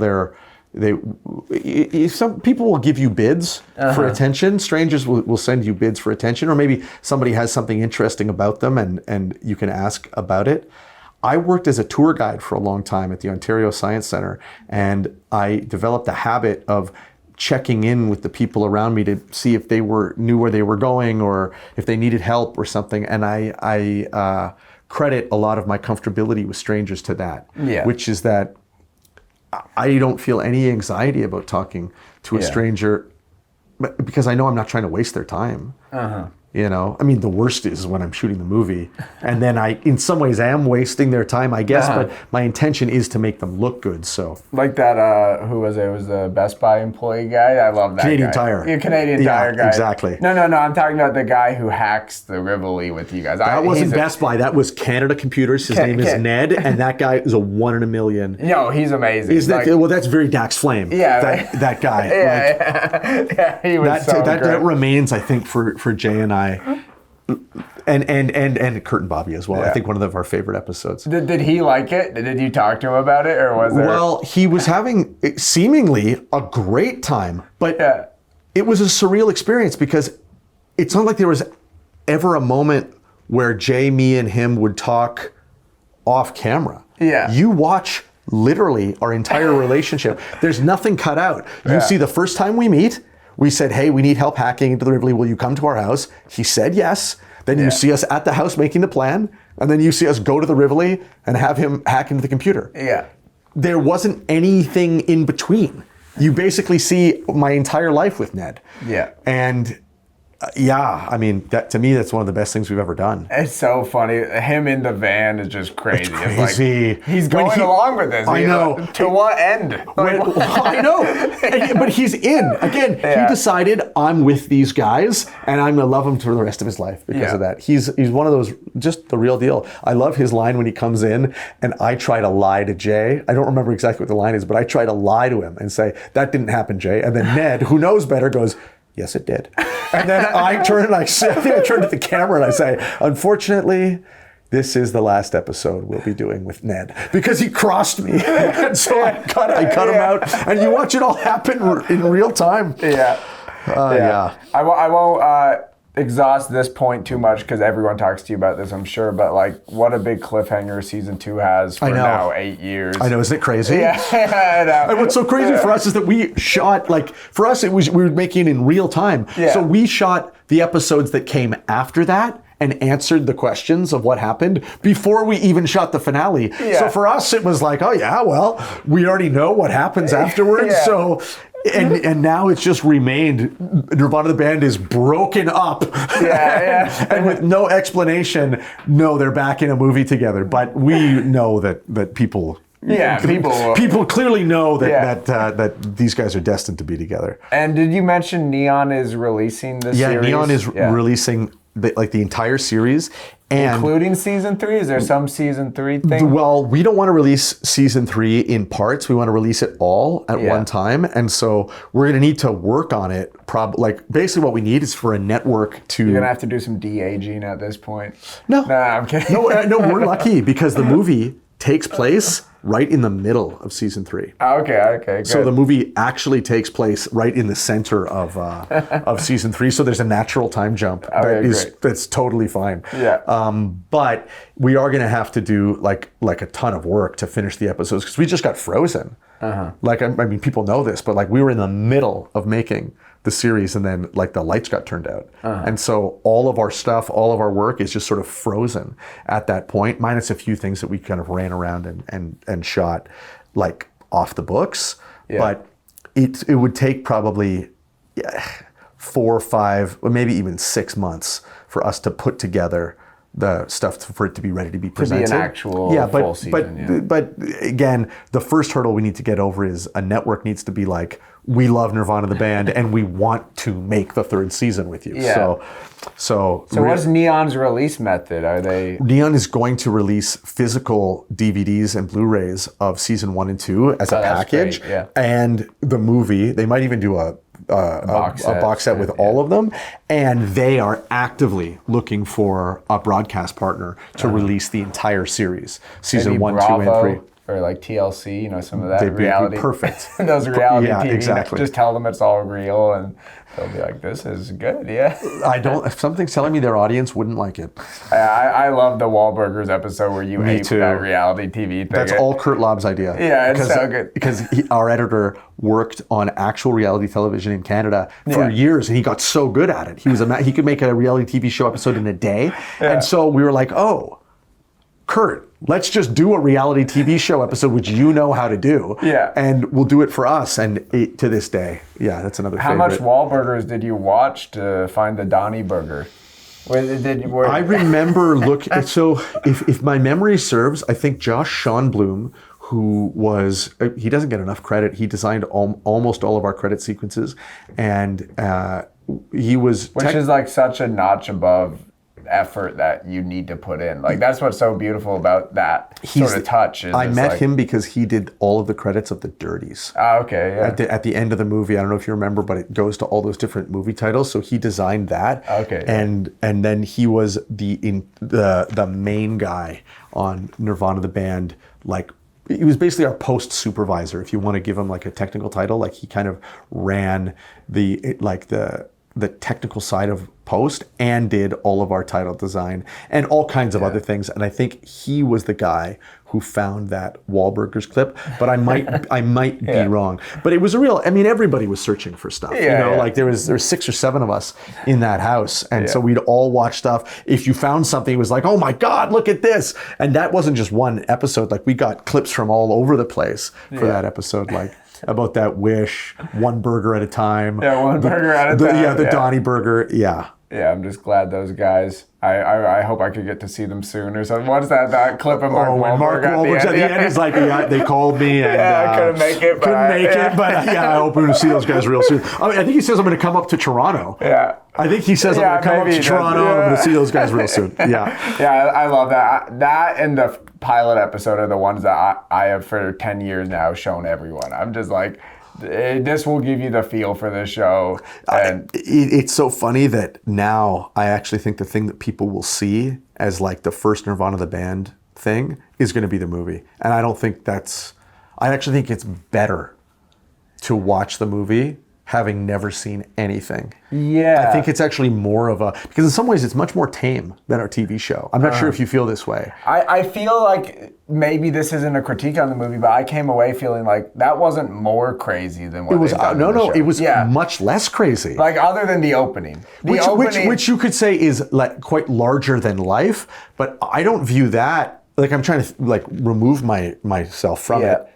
some people will give you bids for attention. Strangers will send you bids for attention, or maybe somebody has something interesting about them and you can ask about it. I worked as a tour guide for a long time at the Ontario Science Centre, and I developed a habit of checking in with the people around me to see if they knew where they were going or if they needed help or something. And I credit a lot of my comfortability with strangers to that, which is that I don't feel any anxiety about talking to a stranger because I know I'm not trying to waste their time. I mean, the worst is when I'm shooting the movie, and then in some ways, I am wasting their time, I guess. But my intention is to make them look good. So, like that, who was it? It was the Best Buy employee guy. I love that. Canadian guy. Tire. Yeah, Canadian Tire guy. Exactly. No. I'm talking about the guy who hacks the Rivoli with you guys. That wasn't Best Buy. That was Canada Computers. His name is Ned, and that guy is a 1 in a million. No, he's amazing. Well, that's very Dax Flame. Yeah. That guy. He was that remains, I think, for Jay and I. And Kurt and Bobby as well. I think one of our favorite episodes. Did he like it? Did you talk to him about it, or was there? Well, he was having seemingly a great time, but it was a surreal experience because it's not like there was ever a moment where Jay, me, and him would talk off camera. Yeah. You watch literally our entire relationship. There's nothing cut out. You see the first time we meet. We said, hey, we need help hacking into the Rivoli. Will you come to our house? He said yes. Then you see us at the house making the plan. And then you see us go to the Rivoli and have him hack into the computer. Yeah. There wasn't anything in between. You basically see my entire life with Ned. Yeah. And I mean, to me, that's one of the best things we've ever done. It's so funny. Him in the van is just crazy. It's crazy. It's like, he's going along with this. I know. To what end? I know. But he's in. Again, he decided, I'm with these guys, and I'm going to love him for the rest of his life because of that. He's one of those, just the real deal. I love his line when he comes in, and I try to lie to Jay. I don't remember exactly what the line is, but I try to lie to him and say, that didn't happen, Jay. And then Ned, who knows better, goes, yes, it did. And then I turn and I turn to the camera and I say, unfortunately, this is the last episode we'll be doing with Ned because he crossed me. And so I cut him out, and you watch it all happen in real time. I won't exhaust this point too much because everyone talks to you about this, I'm sure. But like, what a big cliffhanger season 2 has for now 8 years. I know, isn't it crazy? Yeah, I know. And what's so crazy for us is that we shot, like, for us, we were making it in real time. Yeah. So we shot the episodes that came after that and answered the questions of what happened before we even shot the finale. So for us, it was like, oh yeah, well, we already know what happens afterwards. So and now it's just remained. Nirvana the band is broken up. Yeah. And with no explanation, no, they're back in a movie together. But we know that people. Yeah, people clearly know that these guys are destined to be together. And did you mention Neon is releasing this series? Yeah, Neon is releasing the entire series. And including season 3? Is there some season 3 thing? Well, we don't want to release season 3 in parts. We want to release it all at one time. And so we're going to need to work on it. Basically what we need is for a network to... You're going to have to do some de-aging at this point. No. Nah, I'm kidding. No, we're lucky because the movie takes place right in the middle of season 3. Okay, good. So the movie actually takes place right in the center of season 3. So there's a natural time jump that's totally fine. Yeah. But we are going to have to do like a ton of work to finish the episodes because we just got frozen. Like I mean, people know this, but like we were in the middle of making the series and then like the lights got turned out. And so all of our stuff, all of our work is just sort of frozen at that point, minus a few things that we kind of ran around and shot like off the books. Yeah. But it would take probably 4 or 5, or maybe even 6 months for us to put together the stuff for it to be ready to be presented. To be an actual full season. But again, the first hurdle we need to get over is a network needs to be like, we love Nirvana the band and we want to make the 3rd season with you. Yeah. So what's Neon's release method? Are they... Neon is going to release physical DVDs and Blu-rays of season 1 and 2 as a package. Great, yeah. And the movie, they might even do a box set with all of them, and they are actively looking for a broadcast partner to release the entire series, season Maybe 1, Bravo, 2, and 3. Or like TLC, some of that They'd reality. be perfect. Those reality TV. Exactly. Just tell them it's all real, and they'll be like, "This is good." Yeah. Something's telling me their audience wouldn't like it. I love the Wahlburgers episode where you ate that reality TV thing. That's all Kurt Loeb's idea. Yeah, it's so good. Because our editor worked on actual reality television in Canada for years, and he got so good at it. He could make a reality TV show episode in a day, and so we were like, "Oh, Kurt, let's just do a reality TV show episode, which you know how to do. Yeah. And we'll do it for us." And to this day, that's another favorite. How much Wahlburgers did you watch to find the Donnie Burger? I remember so if my memory serves, I think Josh Schonblum, who he doesn't get enough credit. He designed almost all of our credit sequences. And he was... Which is like such a notch above effort that you need to put in. Like that's what's so beautiful about that sort of touch. I met him because he did all of the credits of The Dirties. Okay, yeah. At the end of the movie, I don't know if you remember, but it goes to all those different movie titles. So he designed that. Okay. And then he was the main guy on Nirvana the band. Like he was basically our post supervisor, if you want to give him like a technical title. Like he kind of ran the technical side of post and did all of our title design and all kinds of other things. And I think he was the guy who found that Wahlburgers clip, but I might be wrong. But it was everybody was searching for stuff. Like there was 6 or 7 of us in that house. And so we'd all watch stuff. If you found something, it was like, oh my God, look at this. And that wasn't just one episode. Like we got clips from all over the place for that episode. Like about that wish, one burger at a time. Yeah, one burger at a time. The Donnie Burger. Yeah. Yeah, I'm just glad those guys. I hope I could get to see them soon or something. What's that clip of Mark Wahlberg? Mark Wahlberg at the end is like, they called me and I couldn't make it. But I hope we're going to see those guys real soon. I think he says I'm going to come up to Toronto. Yeah. I think he says I'm going to come up to Toronto and I'm going to see those guys real soon. Yeah. Yeah, I love that. That and the pilot episode are the ones that I have for 10 years now shown everyone. I'm just like, this will give you the feel for the show. And it's so funny that now I actually think the thing that people will see as like the first Nirvana the band thing is going to be the movie. And I actually think it's better to watch the movie having never seen anything. Yeah. I think it's actually more of because in some ways it's much more tame than our TV show. I'm not sure if you feel this way. I feel like maybe this isn't a critique on the movie, but I came away feeling like that wasn't more crazy than what it was. They've done in the show. It was much less crazy. Like other than the opening. Which you could say is like quite larger than life, but I don't view that, like I'm trying to like remove myself from it.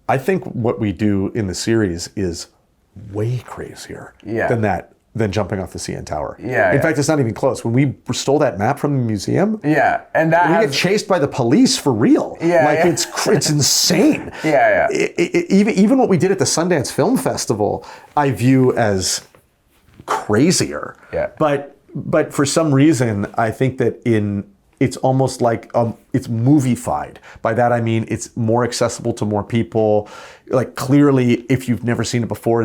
I think what we do in the series is way crazier Yeah. than jumping off the CN Tower. Yeah, In yeah. fact, it's not even close. When we stole that map from the museum, Yeah, and that we has, get chased by the police for real. Yeah, like yeah. it's insane. Yeah, Even what we did at the Sundance Film Festival, I view as crazier. Yeah. But for some reason, I think that it's almost like it's movie-fied. By that I mean it's more accessible to more people. Like clearly, if you've never seen it before,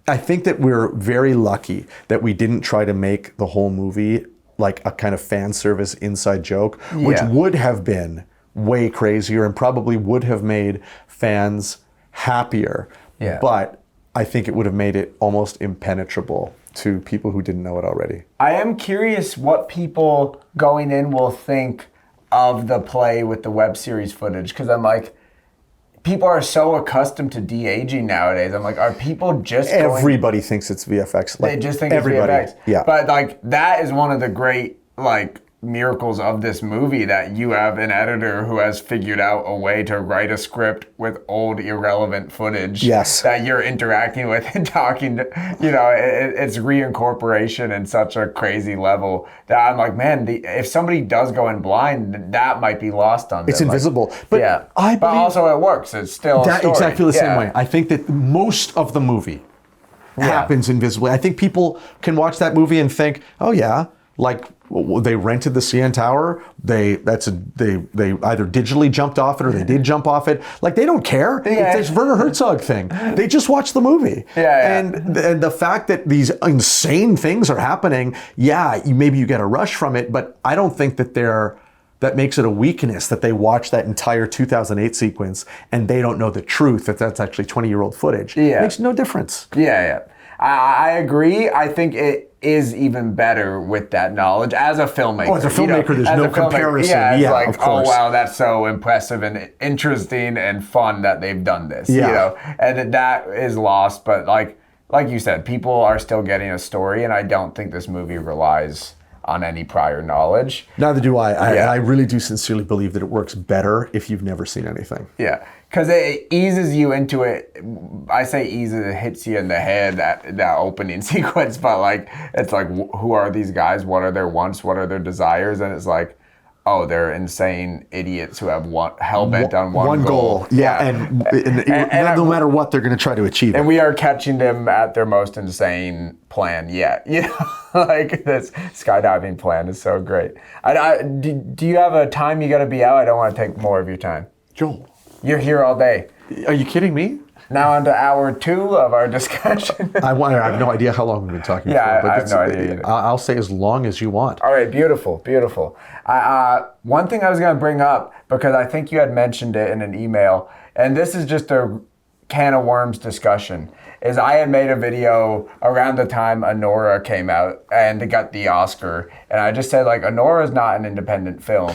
I think that we're very lucky that we didn't try to make the whole movie like a kind of fan service inside joke, which Yeah. would have been way crazier and probably would have made fans happier. Yeah. But I think it would have made it almost impenetrable to people who didn't know it already. I am curious what people going in will think of the play with the web series footage, because I'm like, people are so accustomed to de-aging nowadays. I'm like, are people just Everybody thinks it's VFX. they just think everybody. it's VFX? Yeah. But like, that is one of the great like miracles of this movie, that you have an editor who has figured out a way to write a script with old irrelevant footage Yes. that you're interacting with and talking to, it's reincorporation in such a crazy level that I'm like, man, if somebody does go in blind, that might be lost on them. It's invisible. Like, But yeah. I but believe also it works. It's still a story. exactly the same Yeah. way. I think that most of the movie happens invisibly. I think people can watch that movie and think, oh yeah, like they rented the CN Tower. They either digitally jumped off it or they did jump off it. Like they don't care. Yeah. It's this Werner Herzog thing. They just watch the movie. Yeah. And the fact that these insane things are happening, maybe you get a rush from it, but I don't think that that makes it a weakness that they watch that entire 2008 sequence and they don't know the truth that that's actually 20-year-old footage. Yeah. It makes no difference. Yeah. I agree. I think it is even better with that knowledge as a filmmaker. Oh, as a filmmaker, there's as no a filmmaker, comparison. Yeah, it's Yeah, like, of course. oh wow, that's so impressive and interesting and fun that they've done this. Yeah. And that is lost. But like you said, people are still getting a story, and I don't think this movie relies on any prior knowledge. Neither do I. Yeah. I really do sincerely believe that it works better if you've never seen anything. Yeah, because it eases you into it. I say eases, it hits you in the head, that opening sequence, but like, it's like, who are these guys? What are their wants? What are their desires? And it's like, oh, they're insane idiots who have hell-bent on one goal. Yeah, and no matter what, they're going to try to achieve it. And we are catching them at their most insane plan yet. Like this skydiving plan is so great. Do you have a time you got to be out? I don't want to take more of your time. Joel, You're here all day. are you kidding me? Now on to hour 2 of our discussion. I have no idea how long we've been talking Yeah, for. I have no idea either. I'll say as long as you want. All right, beautiful. One thing I was going to bring up, because I think you had mentioned it in an email, and this is just a can of worms discussion, is I had made a video around the time Anora came out and it got the Oscar, and I just said, like, Anora is not an independent film.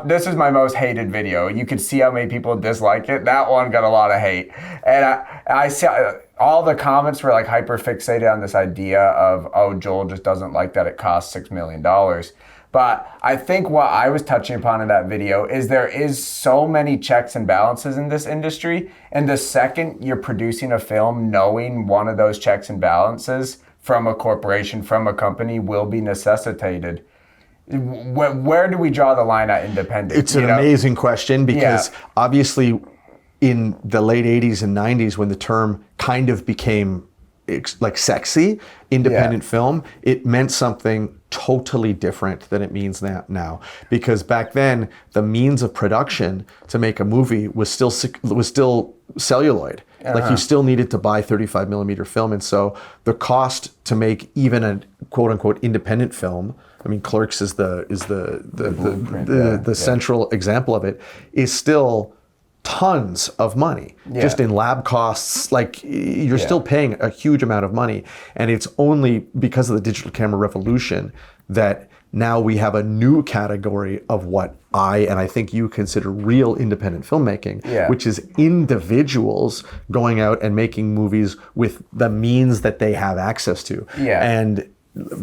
This is my most hated video. You could see how many people dislike it. That one got a lot of hate, and I saw all the comments were like hyper fixated on this idea of, oh, Joel just doesn't like that it costs $6 million. But I think what I was touching upon in that video is there is so many checks and balances in this industry. And the second you're producing a film, knowing one of those checks and balances from a corporation, from a company, will be necessitated. Where do we draw the line at independent? It's an amazing question, because obviously in the late 80s and 90s, when the term kind of became like sexy, independent film, it meant something totally different than it means now. Because back then, the means of production to make a movie was still celluloid. Like you still needed to buy 35 millimeter film, and so the cost to make even a quote unquote independent film, I mean, Clerks is the central example of it, is still tons of money just in lab costs. Like you're still paying a huge amount of money, and it's only because of the digital camera revolution that now we have a new category of what I think you consider real independent filmmaking, which is individuals going out and making movies with the means that they have access to. And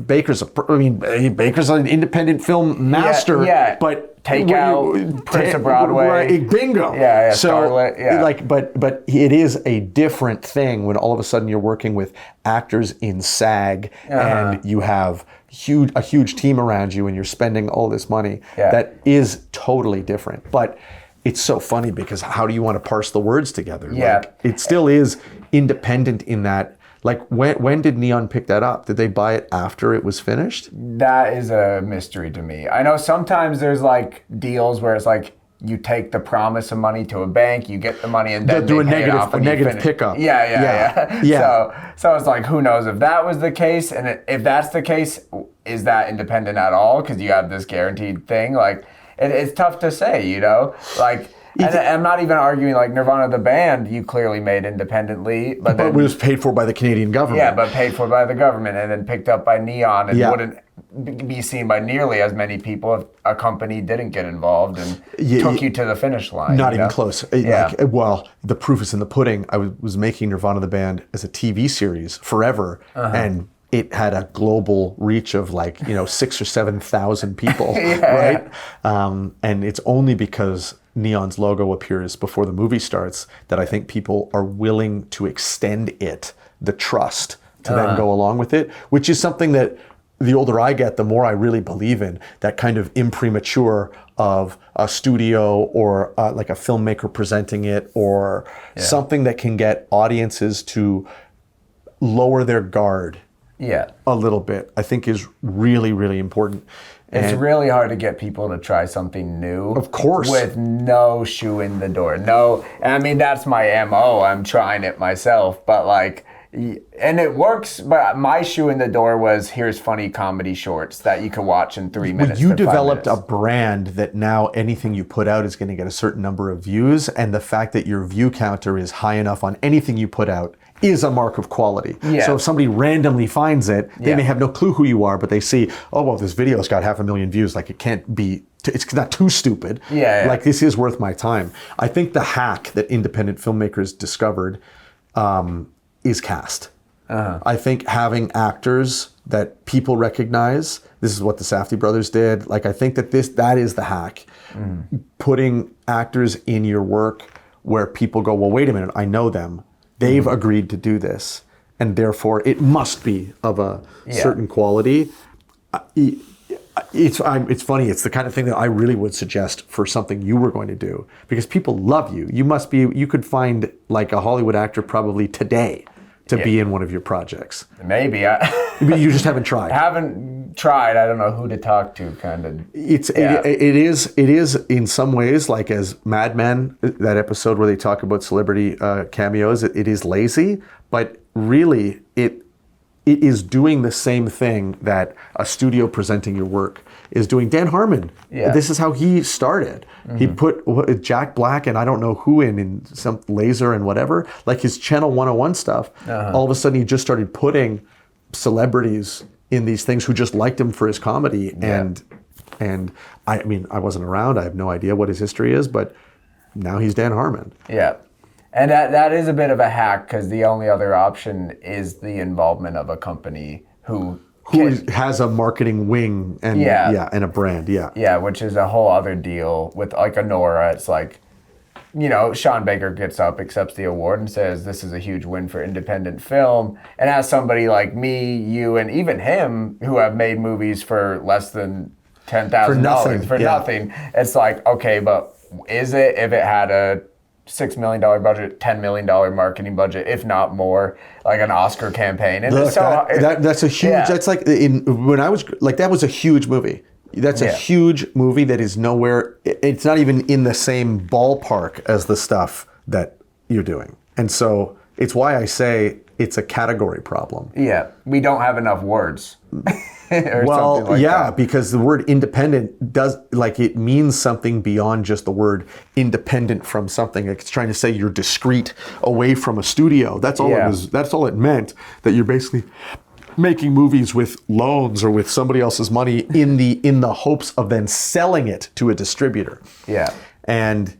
Baker's an independent film master, yeah. but Take Out, Prince of Broadway, right, bingo. Yeah, so Starlet, yeah. like, but it is a different thing when all of a sudden you're working with actors in SAG and you have a huge team around you and you're spending all this money. Yeah. That is totally different. But it's so funny because how do you want to parse the words together? Yeah. Like, it still is independent in that. Like, when did Neon pick that up? Did they buy it after it was finished? That is a mystery to me. I know sometimes there's like deals where it's like you take the promise of money to a bank, you get the money, and then do a they pay it off negative when you finish. pickup. Yeah. So it's like, who knows if that was the case, and if that's the case, is that independent at all? Because you have this guaranteed thing. Like, it's tough to say, you know, like. And I'm not even arguing like Nirvana the band you clearly made independently, but then, it was paid for by the Canadian government. Yeah, but paid for by the government and then picked up by Neon and wouldn't be seen by nearly as many people if a company didn't get involved and took you to the finish line. Not even close. Yeah. Well, the proof is in the pudding. I was making Nirvana the band as a TV series forever, and it had a global reach of 6,000 or 7,000 people, right? And it's only because Neon's logo appears before the movie starts that I think people are willing to extend the trust to then go along with it, which is something that the older I get, the more I really believe in, that kind of imprimatur of a studio or like a filmmaker presenting it or something that can get audiences to lower their guard a little bit, I think is really, really important. It's really hard to get people to try something new. Of course. With no shoe in the door. No, I mean, that's my MO. I'm trying it myself, but and it works, but my shoe in the door was, here's funny comedy shorts that you can watch in 3 minutes. Well, you developed a brand that now anything you put out is going to get a certain number of views, and the fact that your view counter is high enough on anything you put out is a mark of quality. Yeah. So if somebody randomly finds it, they may have no clue who you are, but they see, oh, well, this video's got 500,000 views. Like, it can't be, it's not too stupid. Yeah. Like, this is worth my time. I think the hack that independent filmmakers discovered is cast. I think having actors that people recognize, this is what the Safdie brothers did. Like, I think that that is the hack. Putting actors in your work where people go, well, wait a minute, I know them. They've agreed to do this, and therefore it must be of a certain quality. It's funny. It's the kind of thing that I really would suggest for something you were going to do, because people love you. You could find like a Hollywood actor probably today to be in one of your projects. Maybe. You just haven't tried. Haven't tried. I don't know who to talk to, kind of. It is in some ways like as Mad Men, that episode where they talk about celebrity cameos. It is lazy, but really it is doing the same thing that a studio presenting your work is doing. Dan Harmon, this is how he started. He put Jack Black and I don't know who in some Laser and whatever, like his Channel 101 stuff. All of a sudden he just started putting celebrities in these things who just liked him for his comedy. And I mean, I wasn't around. I have no idea what his history is, but now he's Dan Harmon. Yeah. And that is a bit of a hack, because the only other option is the involvement of a company who has a marketing wing and and a brand. Yeah, which is a whole other deal with like a Nora. It's like, Sean Baker gets up, accepts the award, and says, this is a huge win for independent film. And as somebody like me, you, and even him, who have made movies for less than $10,000 for nothing, it's like, okay, but is it if it had a $6 million budget, $10 million marketing budget, if not more, like an Oscar campaign? And look, that's a huge. That's like when I was like, that was a huge movie. That's a huge movie that is nowhere. It's not even in the same ballpark as the stuff that you're doing, and so it's why I say it's a category problem. Yeah, we don't have enough words. Well, that. Because the word independent does, like, it means something beyond just the word independent from something. Like, it's trying to say you're discrete away from a studio. That's all it was. That's all it meant. That you're basically making movies with loans or with somebody else's money in the hopes of then selling it to a distributor. Yeah. And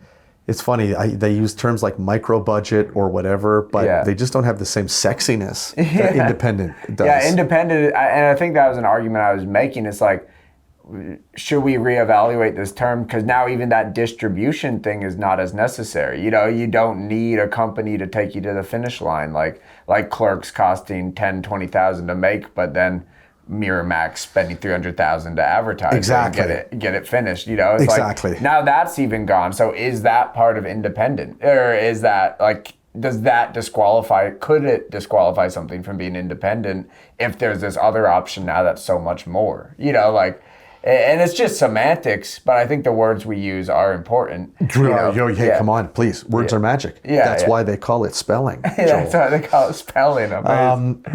It's funny, they use terms like micro budget or whatever, but Yeah. they just don't have the same sexiness that independent does. Yeah, independent, and I think that was an argument I was making. It's like, should we reevaluate this term? Because now even that distribution thing is not as necessary. You know, you don't need a company to take you to the finish line, like Clerks costing 10, 20,000 to make, but then Miramax spending 300,000 to advertise Exactly. and get it finished. You know, it's Exactly. like, now that's even gone. So is that part of independent, or is that like, does that could it disqualify something from being independent if there's this other option now that's so much more? You know, like. And it's just semantics, but I think the words we use are important. Hey, come on, please. Words are magic. Yeah, That's why they call it spelling. That's why they call it spelling.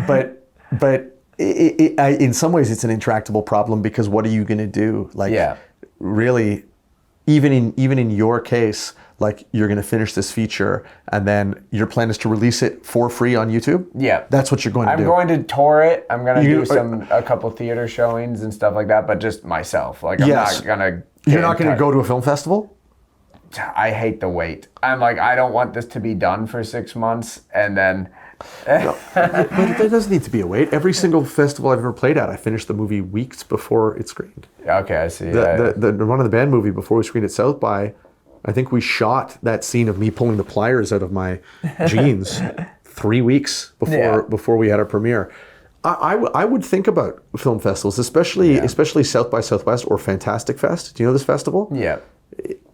But in some ways, it's an intractable problem because what are you going to do? Like, really, even in your case, like you're going to finish this feature and then your plan is to release it for free on YouTube? Yeah. That's what you're going to do. I'm going to tour it. I'm going to do a couple theater showings and stuff like that, but just myself. Like, I'm not going to... You're not going to go to a film festival? I hate the wait. I'm like, I don't want this to be done for 6 months and then... No, but there doesn't need to be a wait. Every single festival I've ever played at, I finished the movie weeks before it screened. Okay, I see. The Nirvana the Band movie, before we screened at South by, I think we shot that scene of me pulling the pliers out of my jeans 3 weeks before we had our premiere. I would think about film festivals, especially South by Southwest or Fantastic Fest. Do you know this festival? Yeah.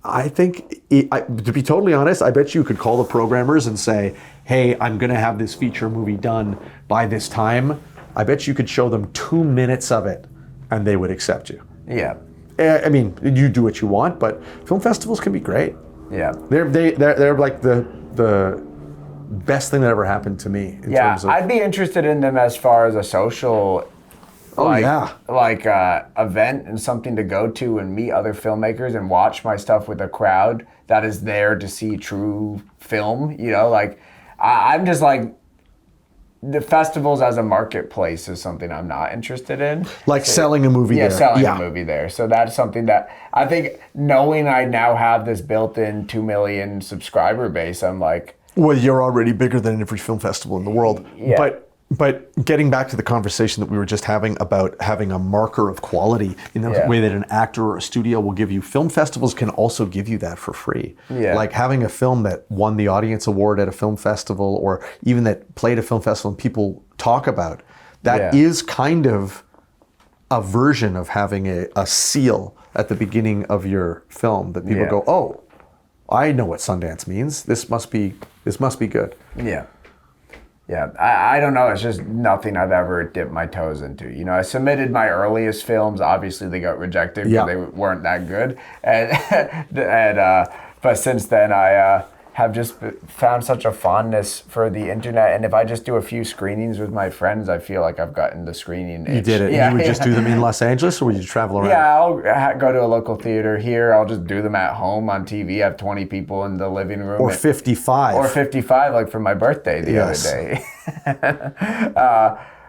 I think, to be totally honest, I bet you could call the programmers and say, hey, I'm going to have this feature movie done by this time. I bet you could show them 2 minutes of it and they would accept you. Yeah. I mean, you do what you want, but film festivals can be great. Yeah. They're like the best thing that ever happened to me in terms of... I'd be interested in them as far as a social event and something to go to and meet other filmmakers and watch my stuff with a crowd that is there to see true film. You know, like I'm just like, the festivals as a marketplace is something I'm not interested in. Like selling a movie there. Selling a movie there. So that's something that I think, knowing I now have this built-in 2 million subscriber base, I'm like... Well, you're already bigger than every film festival in the world. Yeah. But getting back to the conversation that we were just having about having a marker of quality in the way that an actor or a studio will give you, film festivals can also give you that for free. Yeah. Like having a film that won the audience award at a film festival, or even that played a film festival and people talk about, that is kind of a version of having a seal at the beginning of your film that people go, oh, I know what Sundance means. This must be good. Yeah. Yeah, I don't know. It's just nothing I've ever dipped my toes into. You know, I submitted my earliest films. Obviously, they got rejected because they weren't that good. But since then, I have just found such a fondness for the internet. And if I just do a few screenings with my friends, I feel like I've gotten the screening itch. You did it. You would just do them in Los Angeles, or would you travel around? Yeah, I'll go to a local theater here. I'll just do them at home on TV. I have 20 people in the living room. Or 55. Or 55, like for my birthday the other day.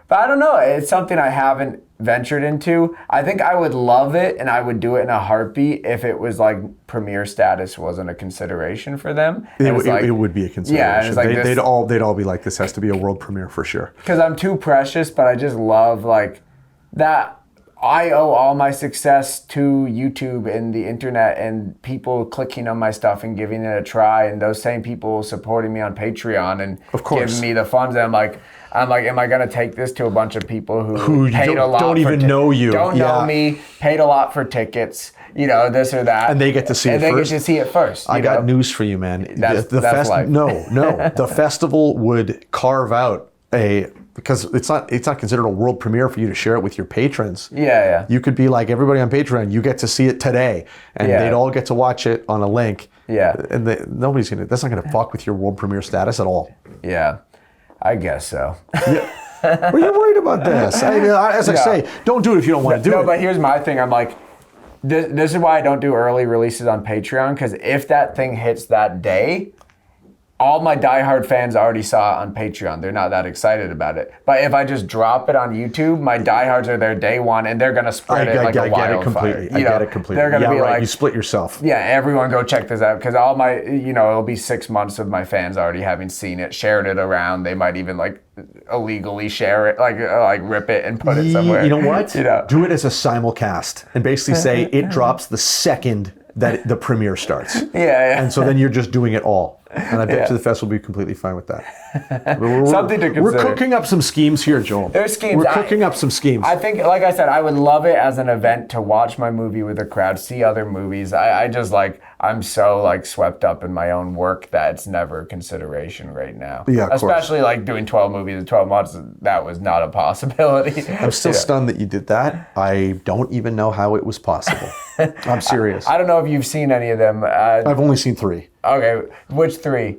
But I don't know. It's something I haven't ventured into. I think I would love it, and I would do it in a heartbeat if it was like premiere status wasn't a consideration for them. It would be a consideration. Yeah, it's like they'd all be like, this has to be a world premiere for sure. Because I'm too precious, but I just love like that. I owe all my success to YouTube and the internet and people clicking on my stuff and giving it a try, and those same people supporting me on Patreon and giving me the funds. And I'm like, am I going to take this to a bunch of people who paid a lot don't even know you, don't know me, paid a lot for tickets, you know, this or that, and they get to see it first. And they get to see it first. I got news for you, man. That's life. No, the festival would carve out because it's not considered a world premiere for you to share it with your patrons. Yeah. You could be like, everybody on Patreon, you get to see it today, and they'd all get to watch it on a link. Yeah. And that's not gonna fuck with your world premiere status at all. Yeah, I guess so. Yeah. Well, you're worried about this. I say, don't do it if you don't want to do it. No, but here's my thing. I'm like, this is why I don't do early releases on Patreon, because if that thing hits that day, all my diehard fans already saw it on Patreon. They're not that excited about it. But if I just drop it on YouTube, my diehards are there day one, and they're going to spread it like a wildfire. I get it completely. They're going to be right. like, You split yourself. Yeah, everyone go check this out, because all my, it'll be 6 months of my fans already having seen it, shared it around. They might even like illegally share it, like rip it and put it somewhere. You know what? Do it as a simulcast and basically say it drops the second that the premiere starts. Yeah. And so then you're just doing it all. And I bet you the festival will be completely fine with that. Something to consider. We're cooking up some schemes here, Joel. There's schemes. We're cooking up some schemes. I think, like I said, I would love it as an event to watch my movie with a crowd, see other movies. I just I'm so swept up in my own work that it's never a consideration right now. Yeah, of especially doing 12 movies in 12 months. That was not a possibility. I'm still stunned that you did that. I don't even know how it was possible. I'm serious. I don't know if you've seen any of them. I've only seen 3. Okay, which 3?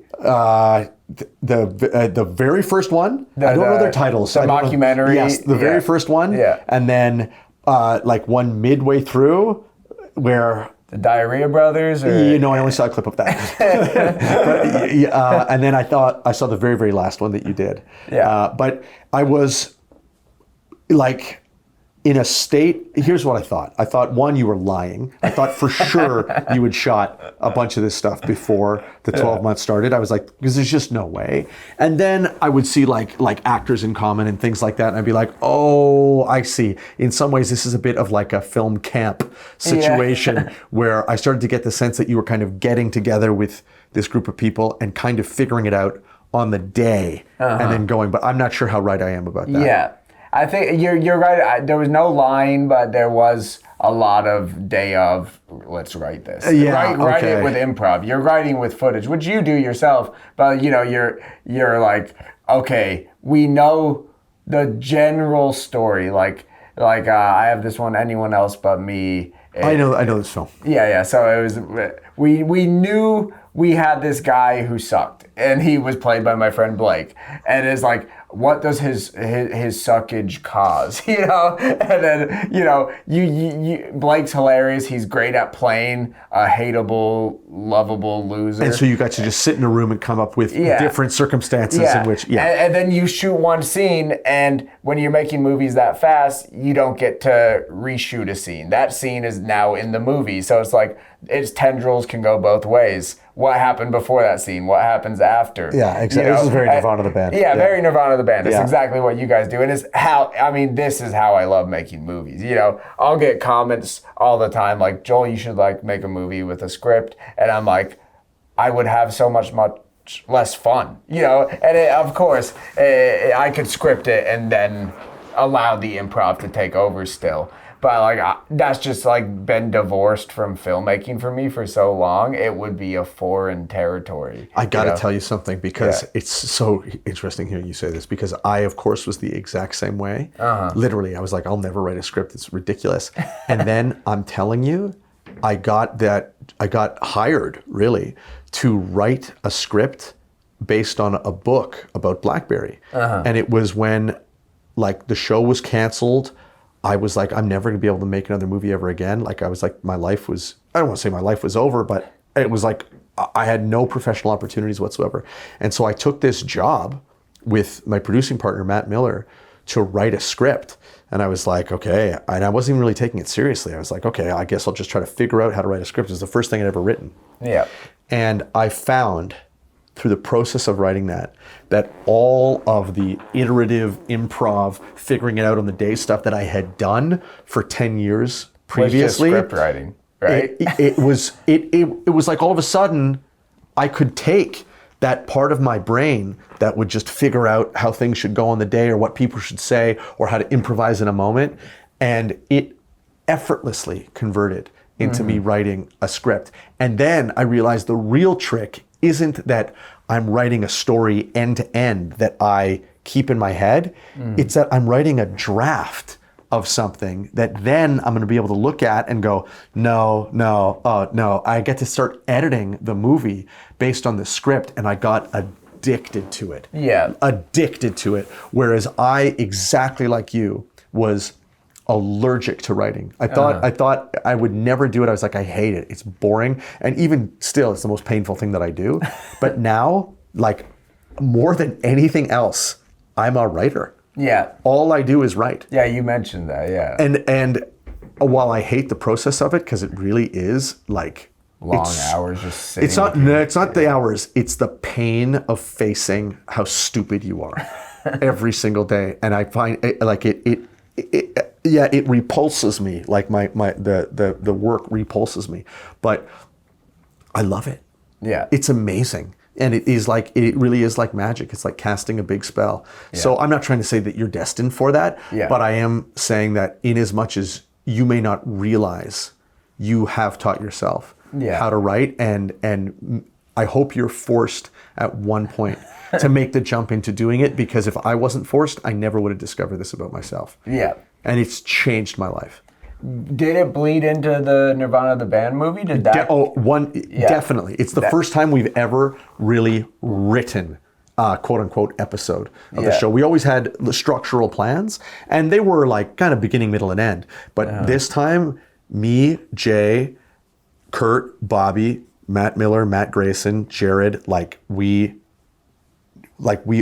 The very first one. I don't know their titles. The mockumentary. Yes, the very first one. Yeah. And then one midway through where. The Diarrhea Brothers? Or? I only saw a clip of that. And then I saw the very, very last one that you did. Yeah. But I was in a state, here's what I thought. I thought, one, you were lying. I thought for sure you had shot a bunch of this stuff before the 12 months started. I was like, because there's just no way. And then I would see like actors in common and things like that. And I'd be like, oh, I see. In some ways, this is a bit of like a film camp situation where I started to get the sense that you were kind of getting together with this group of people and kind of figuring it out on the day and then going, but I'm not sure how right I am about that. Yeah. I think you're right. There was no lying, but there was a lot of day of, let's write this. Write it with improv. You're writing with footage, which you do yourself, but you're like, okay, we know the general story. I have this one, Anyone Else But Me. I know this film. Yeah. So it was, we knew we had this guy who sucked, and he was played by my friend Blake. And it's like, what does his suckage cause? And then you Blake's hilarious. He's great at playing a hateable, lovable loser. And so you got to just sit in a room and come up with different circumstances in which and then you shoot one scene, and when you're making movies that fast, you don't get to reshoot a scene. That scene is now in the movie, so it's like its tendrils can go both ways. What happened before that scene? What happens after? Yeah, exactly. This is very Nirvana the band. Yeah, very Nirvana the band. It's exactly what you guys do. And this is how I love making movies. I'll get comments all the time like, Joel, you should make a movie with a script. And I'm like, I would have so much less fun. And of course, I could script it and then allow the improv to take over still. But that's just been divorced from filmmaking for me for so long. It would be a foreign territory. I got to tell you something, because it's so interesting hearing you say this, because I, of course, was the exact same way. Literally, I was like, I'll never write a script. It's ridiculous. And then I'm telling you, I got hired really to write a script based on a book about BlackBerry. And it was when the show was canceled. I was like, I'm never going to be able to make another movie ever again. I was like, my life was, I don't want to say my life was over, but it was like, I had no professional opportunities whatsoever. And so I took this job with my producing partner, Matt Miller, to write a script. And I was like, okay, and I wasn't even really taking it seriously. I was like, okay, I guess I'll just try to figure out how to write a script. It was the first thing I'd ever written. Yeah. And I found through the process of writing that all of the iterative improv, figuring it out on the day stuff that I had done for 10 years previously. Was just script writing, right? It was like all of a sudden I could take that part of my brain that would just figure out how things should go on the day or what people should say or how to improvise in a moment, and it effortlessly converted into me writing a script. And then I realized the real trick isn't that I'm writing a story end to end that I keep in my head. It's that I'm writing a draft of something that then I'm going to be able to look at and go, no. I get to start editing the movie based on the script, and I got addicted to it. Yeah. Addicted to it. Whereas I, exactly like you, was allergic to writing. I thought I would never do it. I was like, I hate it. It's boring. And even still, it's the most painful thing that I do. But now, like more than anything else, I'm a writer. Yeah. All I do is write. Yeah, you mentioned that, yeah. And while I hate the process of it, because it really is like Long hours just sitting. It's not the hours. It's the pain of facing how stupid you are every single day. And I find it repulses me. Like the work repulses me, but I love it. Yeah. It's amazing. And it really is like magic. It's like casting a big spell. Yeah. So I'm not trying to say that you're destined for that, but I am saying that in as much as you may not realize, you have taught yourself how to write, and I hope you're forced at one point to make the jump into doing it, because if I wasn't forced, I never would have discovered this about myself. Yeah. And it's changed my life. Did it bleed into the Nirvana the band movie? Did that? Definitely. It's the first time we've ever really written a quote unquote episode of the show. We always had the structural plans, and they were like kind of beginning, middle, and end. But this time, me, Jay, Kurt, Bobby, Matt Miller, Matt Grayson, Jared, we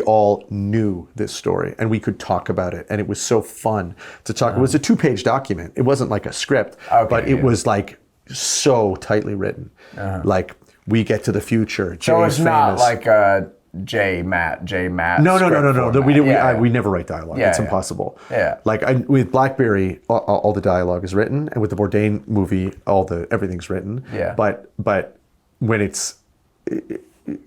all knew this story, and we could talk about it, and it was so fun to talk. It was a 2-page document. It wasn't like a script, but it was like so tightly written. Like, we get to the future. Jay's so it's famous. not like a J Matt. No. We never write dialogue. It's impossible. Yeah. Like with Blackberry, all the dialogue is written, and with the Bourdain movie, everything's written. Yeah. But when it's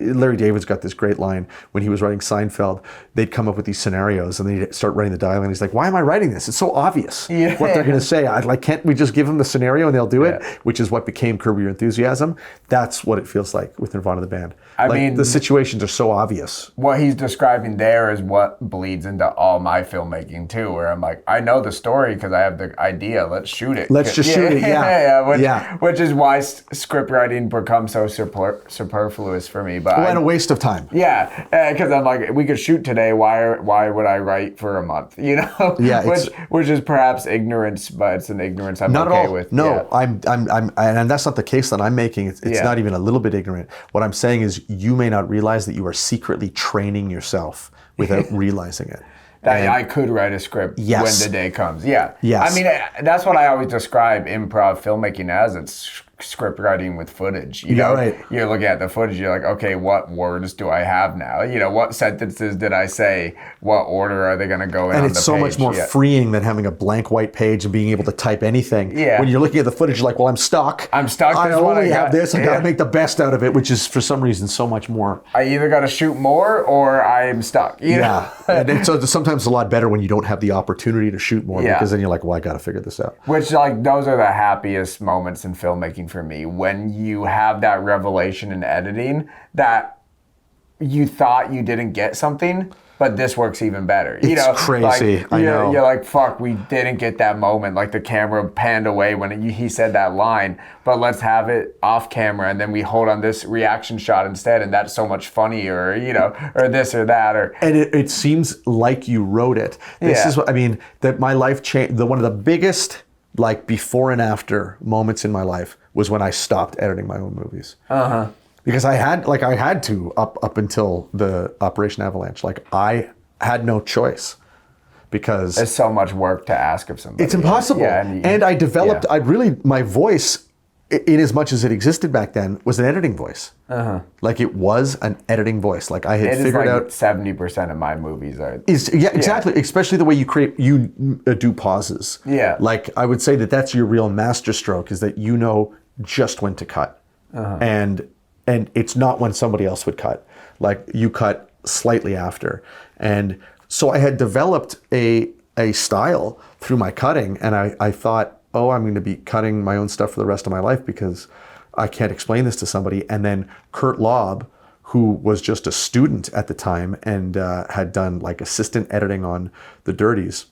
Larry David's got this great line when he was writing Seinfeld. They'd come up with these scenarios and they'd start writing the dialogue, and he's like, "Why am I writing this? It's so obvious what they're going to say. Can't we just give them the scenario and they'll do it?" Which is what became Curb Your Enthusiasm. That's what it feels like with Nirvana the band. I mean, the situations are so obvious. What he's describing there is what bleeds into all my filmmaking too, where I'm like, I know the story because I have the idea. Let's shoot it. Let's just shoot it. Which is why script writing becomes so superfluous for me. But and a waste of time. Yeah, because I'm like, we could shoot today. Why would I write for a month? You know. Yeah. Which is perhaps ignorance, but it's an ignorance I'm not okay at all. with. No, I'm, and that's not the case that I'm making. It's not even a little bit ignorant. What I'm saying is, you may not realize that you are secretly training yourself without realizing it. That I could write a script when the day comes. Yeah. Yes. I mean, that's what I always describe improv filmmaking as. It's script writing with footage. You know, right. You're looking at the footage, you're like, okay, what words do I have now? You know, what sentences did I say? What order are they going to go in on the page? And it's so much more freeing than having a blank white page and being able to type anything. Yeah. When you're looking at the footage, you're like, well, I'm stuck. I only have this. I got to make the best out of it, which is for some reason so much more. I either got to shoot more or I'm stuck. You know? And so sometimes it's a lot better when you don't have the opportunity to shoot more, because then you're like, well, I got to figure this out. Which, like, those are the happiest moments in filmmaking for me, when you have that revelation in editing that you thought you didn't get something, but this works even better. It's crazy. Like, I know. You're like, fuck, we didn't get that moment. Like, the camera panned away when he said that line, but let's have it off camera, and then we hold on this reaction shot instead, and that's so much funnier, or this or that. And it seems like you wrote it. This is what I mean, that my life changed. One of the biggest, like, before and after moments in my life was when I stopped editing my own movies. Because I had to up until the Operation Avalanche. Like, I had no choice, because it's so much work to ask of somebody. It's impossible. And I developed, my voice, in as much as it existed back then, was an editing voice. Like, it was an editing voice. Like, I had figured out 70% of my movies are. Exactly. Especially the way you do pauses. Yeah. Like, I would say that's your real masterstroke, is that you know just when to cut, and it's not when somebody else would cut. Like, you cut slightly after, and so I had developed a style through my cutting, and I thought, oh, I'm going to be cutting my own stuff for the rest of my life because I can't explain this to somebody. And then Kurt Lobb, who was just a student at the time and had done like assistant editing on The Dirties,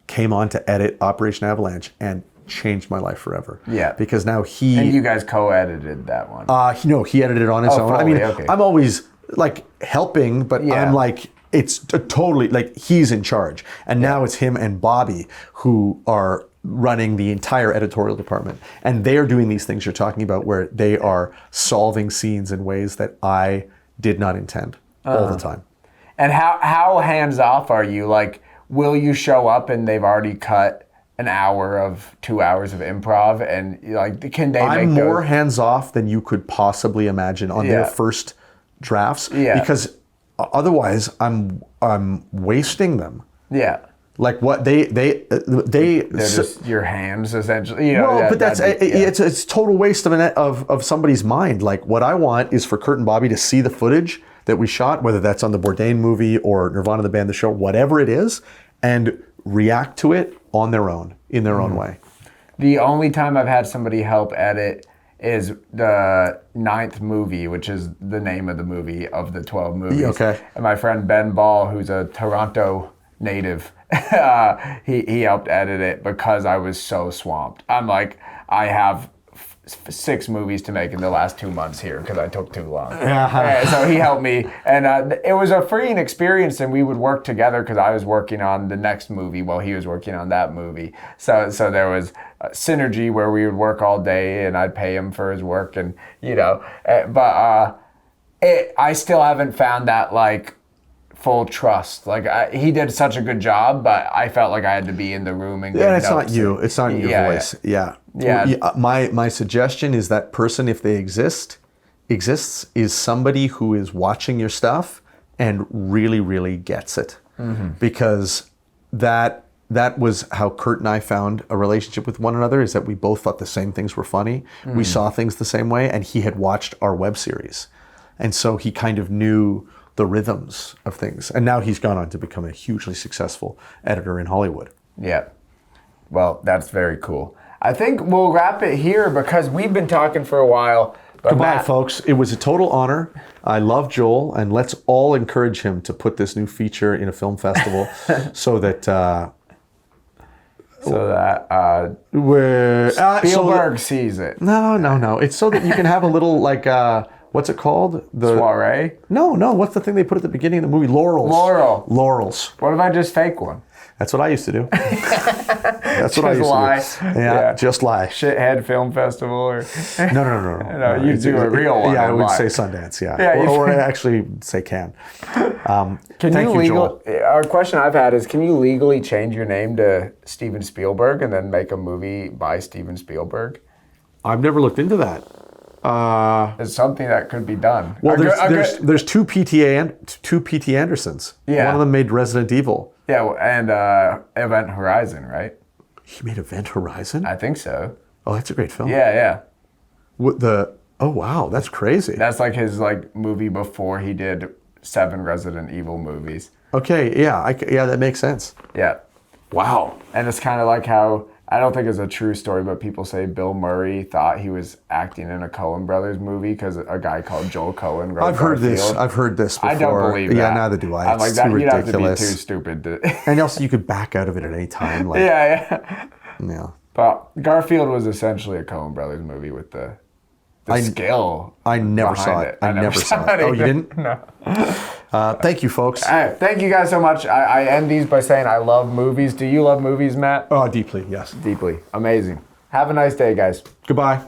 came on to edit Operation Avalanche and changed my life forever. Yeah. Because now And you guys co-edited that one. No, he edited it on his own. Fully, I mean, okay. I'm always like helping, but I'm like, it's totally like he's in charge. And now it's him and Bobby who are running the entire editorial department. And they're doing these things you're talking about, where they are solving scenes in ways that I did not intend all the time. And how hands off are you? Like, will you show up and they've already cut an hour of 2 hours of improv, and like, can they? I'm make more those? hands off than you could possibly imagine on their Yeah. first drafts, Yeah. because otherwise I'm wasting them. Yeah. Like what they They're just your hands, essentially. You know, well, but that'd be- yeah. it's total waste of somebody's mind. Like what I want is for Kurt and Bobby to see the footage that we shot, whether that's on the Bourdain movie or Nirvana the band, the show, whatever it is, and react to it on their own, in their own way. The only time I've had somebody help edit is the 9th movie, which is the name of the movie of the 12 movies. Okay. And my friend Ben Ball, who's a Toronto native, he helped edit it because I was so swamped. I'm like, I have 6 movies to make in the last 2 months here because I took too long. And so he helped me, and it was a freeing experience, and we would work together because I was working on the next movie while he was working on that movie. So there was a synergy where we would work all day, and I'd pay him for his work, and I still haven't found that like full trust. Like he did such a good job, but I felt like I had to be in the room and Yeah, it's not you. It's not your voice. Yeah. Yeah. My suggestion is that person, if they exists, is somebody who is watching your stuff and really, really gets it. Because that was how Kurt and I found a relationship with one another, is that we both thought the same things were funny. We saw things the same way, and he had watched our web series. And so he kind of knew the rhythms of things. And now he's gone on to become a hugely successful editor in Hollywood. Yeah. Well, that's very cool. I think we'll wrap it here because we've been talking for a while. But Goodbye, Matt, folks. It was a total honor. I love Joel, and let's all encourage him to put this new feature in a film festival so that Spielberg sees it. No. It's so that you can have a little like what's it called? The Soiree? No. What's the thing they put at the beginning of the movie? Laurels. What if I just fake one? That's what I used to do. That's what I used lie. to do. Yeah, just lie. Shithead Film Festival or No. No, you do a real one. Yeah, I would lie. say Sundance. Yeah, Yeah, or I actually say Cannes. Thank you, Joel. Our question I've had is, can you legally change your name to Steven Spielberg and then make a movie by Steven Spielberg? I've never looked into that. It's something that could be done. Well, there's two P.T. Andersons. Yeah. One of them made Resident Evil. Yeah, and Event Horizon, right? He made Event Horizon? I think so. Oh, that's a great film. Yeah. Oh, wow, that's crazy. That's like his movie before he did 7 Resident Evil movies. Okay, yeah, that makes sense. Yeah. Wow. And it's kind of like how, I don't think it's a true story, but people say Bill Murray thought he was acting in a Coen Brothers movie because a guy called Joel Coen wrote I've heard Garfield. this before. I don't believe that. Yeah, neither do I. I'm like, It's that, too you'd have to be ridiculous. too stupid to... And also, you could back out of it at any time. Like, Yeah. Yeah. But Garfield was essentially a Coen Brothers movie with the skill. I never saw behind it. I never saw it. Oh, you didn't? No. Thank you, folks. All right, thank you guys so much. I end these by saying I love movies. Do you love movies, Matt? Oh, deeply, yes. Deeply. Amazing. Have a nice day, guys. Goodbye.